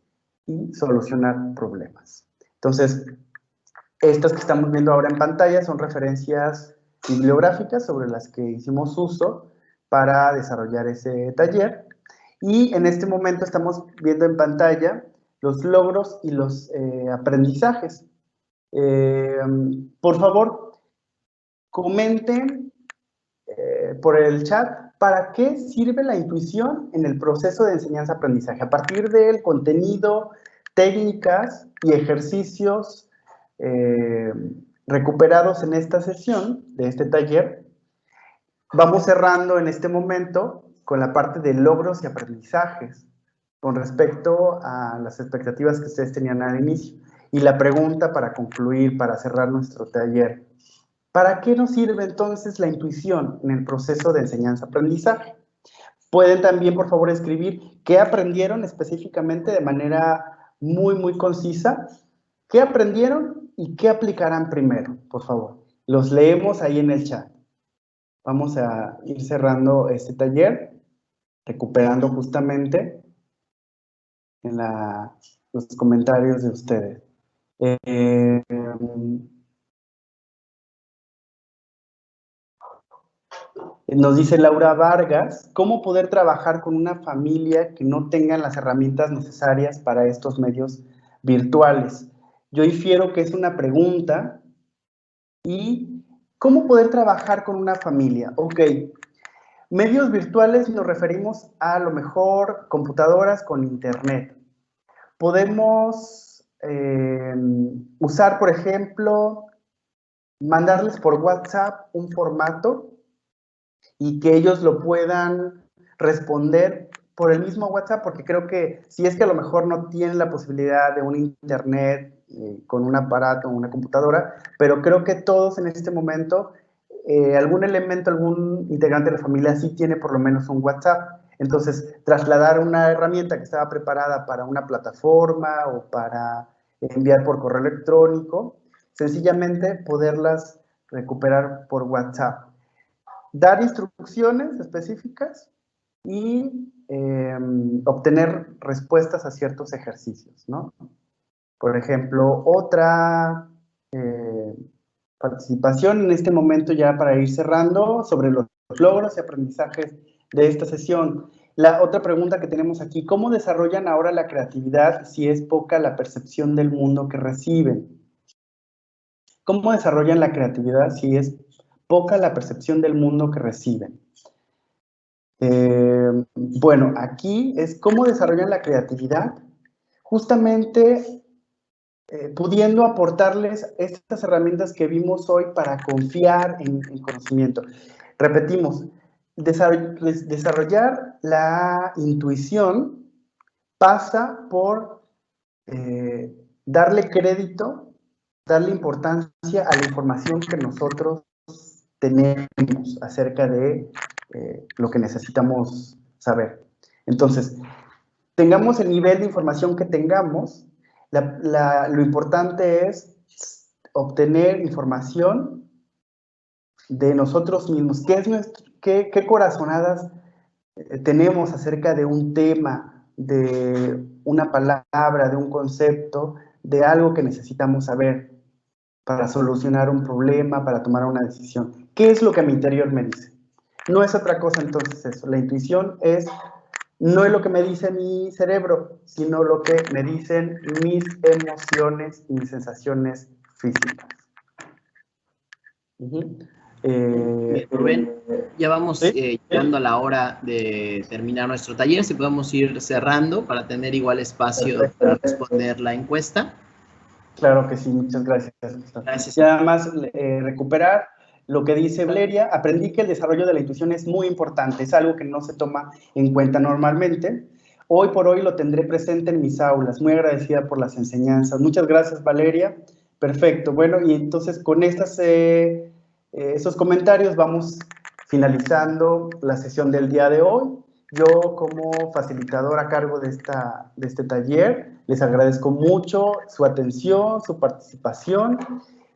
y solucionar problemas. Entonces, estas que estamos viendo ahora en pantalla son referencias bibliográficas sobre las que hicimos uso para desarrollar ese taller. Y en este momento estamos viendo en pantalla los logros y los aprendizajes. Por favor, comenten por el chat para qué sirve la intuición en el proceso de enseñanza-aprendizaje. A partir del contenido, técnicas y ejercicios recuperados en esta sesión de este taller, vamos cerrando en este momento con la parte de logros y aprendizajes con respecto a las expectativas que ustedes tenían al inicio. Y la pregunta para concluir, para cerrar nuestro taller: ¿para qué nos sirve entonces la intuición en el proceso de enseñanza-aprendizaje? Pueden también, por favor, escribir qué aprendieron específicamente de manera muy concisa, qué aprendieron y qué aplicarán primero, por favor. Los leemos ahí en el chat. Vamos a ir cerrando este taller, recuperando justamente en los comentarios de ustedes. Nos dice Laura Vargas: ¿cómo poder trabajar con una familia que no tenga las herramientas necesarias para estos medios virtuales? Yo infiero que es una pregunta. ¿Y cómo poder trabajar con una familia? Ok, medios virtuales nos referimos a lo mejor computadoras con internet. Podemos usar, por ejemplo, mandarles por WhatsApp un formato y que ellos lo puedan responder por el mismo WhatsApp, porque creo que si es que a lo mejor no tienen la posibilidad de un internet con un aparato o una computadora, pero creo que todos en este momento, algún elemento, algún integrante de la familia sí tiene por lo menos un WhatsApp. Entonces, trasladar una herramienta que estaba preparada para una plataforma o para enviar por correo electrónico, sencillamente poderlas recuperar por WhatsApp. Dar instrucciones específicas y obtener respuestas a ciertos ejercicios, ¿no? Por ejemplo, otra participación en este momento, ya para ir cerrando, sobre los logros y aprendizajes de esta sesión. La otra pregunta que tenemos aquí: ¿cómo desarrollan ahora la creatividad si es poca la percepción del mundo que reciben? ¿Cómo desarrollan la creatividad si es poca la percepción del mundo que reciben? Bueno, aquí es cómo desarrollan la creatividad, justamente pudiendo aportarles estas herramientas que vimos hoy para confiar en conocimiento. Repetimos, desarrollar la intuición pasa por darle crédito, darle importancia a la información que nosotros tenemos acerca de lo que necesitamos saber. Entonces, tengamos el nivel de información que tengamos, lo importante es obtener información de nosotros mismos. ¿Qué corazonadas tenemos acerca de un tema, de una palabra, de un concepto, de algo que necesitamos saber para solucionar un problema, para tomar una decisión? ¿Qué es lo que mi interior me dice? No es otra cosa entonces eso. La intuición no es lo que me dice mi cerebro, sino lo que me dicen mis emociones y mis sensaciones físicas.
Bien, Rubén, ya vamos
¿sí?
llegando a la hora de terminar nuestro taller. Si podemos ir cerrando para tener igual espacio
Perfecto.
para responder la encuesta.
Claro que sí, muchas gracias.
Gracias.
Y además, recuperar lo que dice Valeria: aprendí que el desarrollo de la intuición es muy importante, es algo que no se toma en cuenta normalmente. Hoy por hoy lo tendré presente en mis aulas. Muy agradecida por las enseñanzas. Muchas gracias, Valeria. Perfecto. Bueno, y entonces con esos comentarios vamos finalizando la sesión del día de hoy. Yo, como facilitador a cargo de este taller, les agradezco mucho su atención, su participación,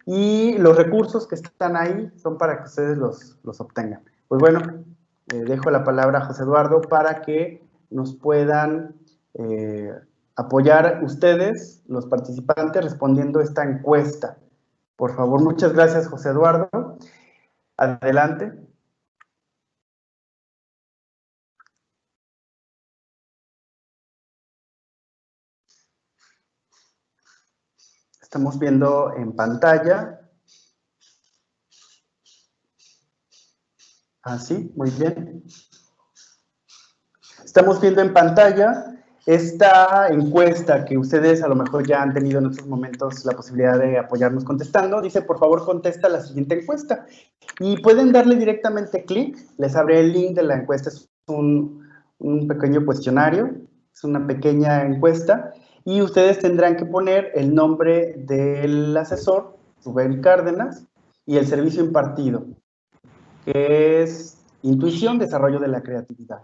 y los recursos que están ahí son para que ustedes los obtengan. Pues bueno, dejo la palabra a José Eduardo para que nos puedan apoyar ustedes, los participantes, respondiendo esta encuesta. Por favor, muchas gracias, José Eduardo. Adelante. Estamos viendo en pantalla Así, muy bien. Estamos viendo en pantalla esta encuesta que ustedes a lo mejor ya han tenido en otros momentos la posibilidad de apoyarnos contestando. Dice, por favor, contesta la siguiente encuesta. Y pueden darle directamente clic, les abre el link de la encuesta, es un pequeño cuestionario, es una pequeña encuesta, y ustedes tendrán que poner el nombre del asesor, Rubén Cárdenas, y el servicio impartido, que es Intuición, Desarrollo de la Creatividad.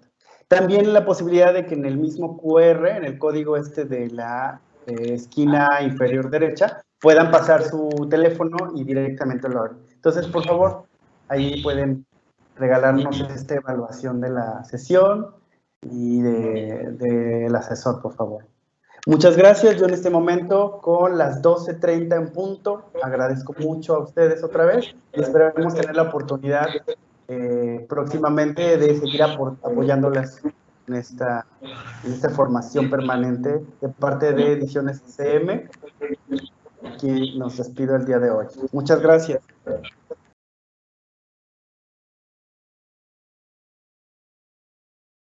También la posibilidad de que en el mismo QR, en el código de la esquina inferior derecha, puedan pasar su teléfono y directamente lo abren. Entonces, por favor, ahí pueden regalarnos esta evaluación de la sesión y del asesor, por favor. Muchas gracias. Yo en este momento, con las 12:30 en punto, agradezco mucho a ustedes otra vez y esperamos tener la oportunidad próximamente de seguir apoyándolas en esta formación permanente de parte de Ediciones CM, que nos despido el día de hoy. Muchas gracias.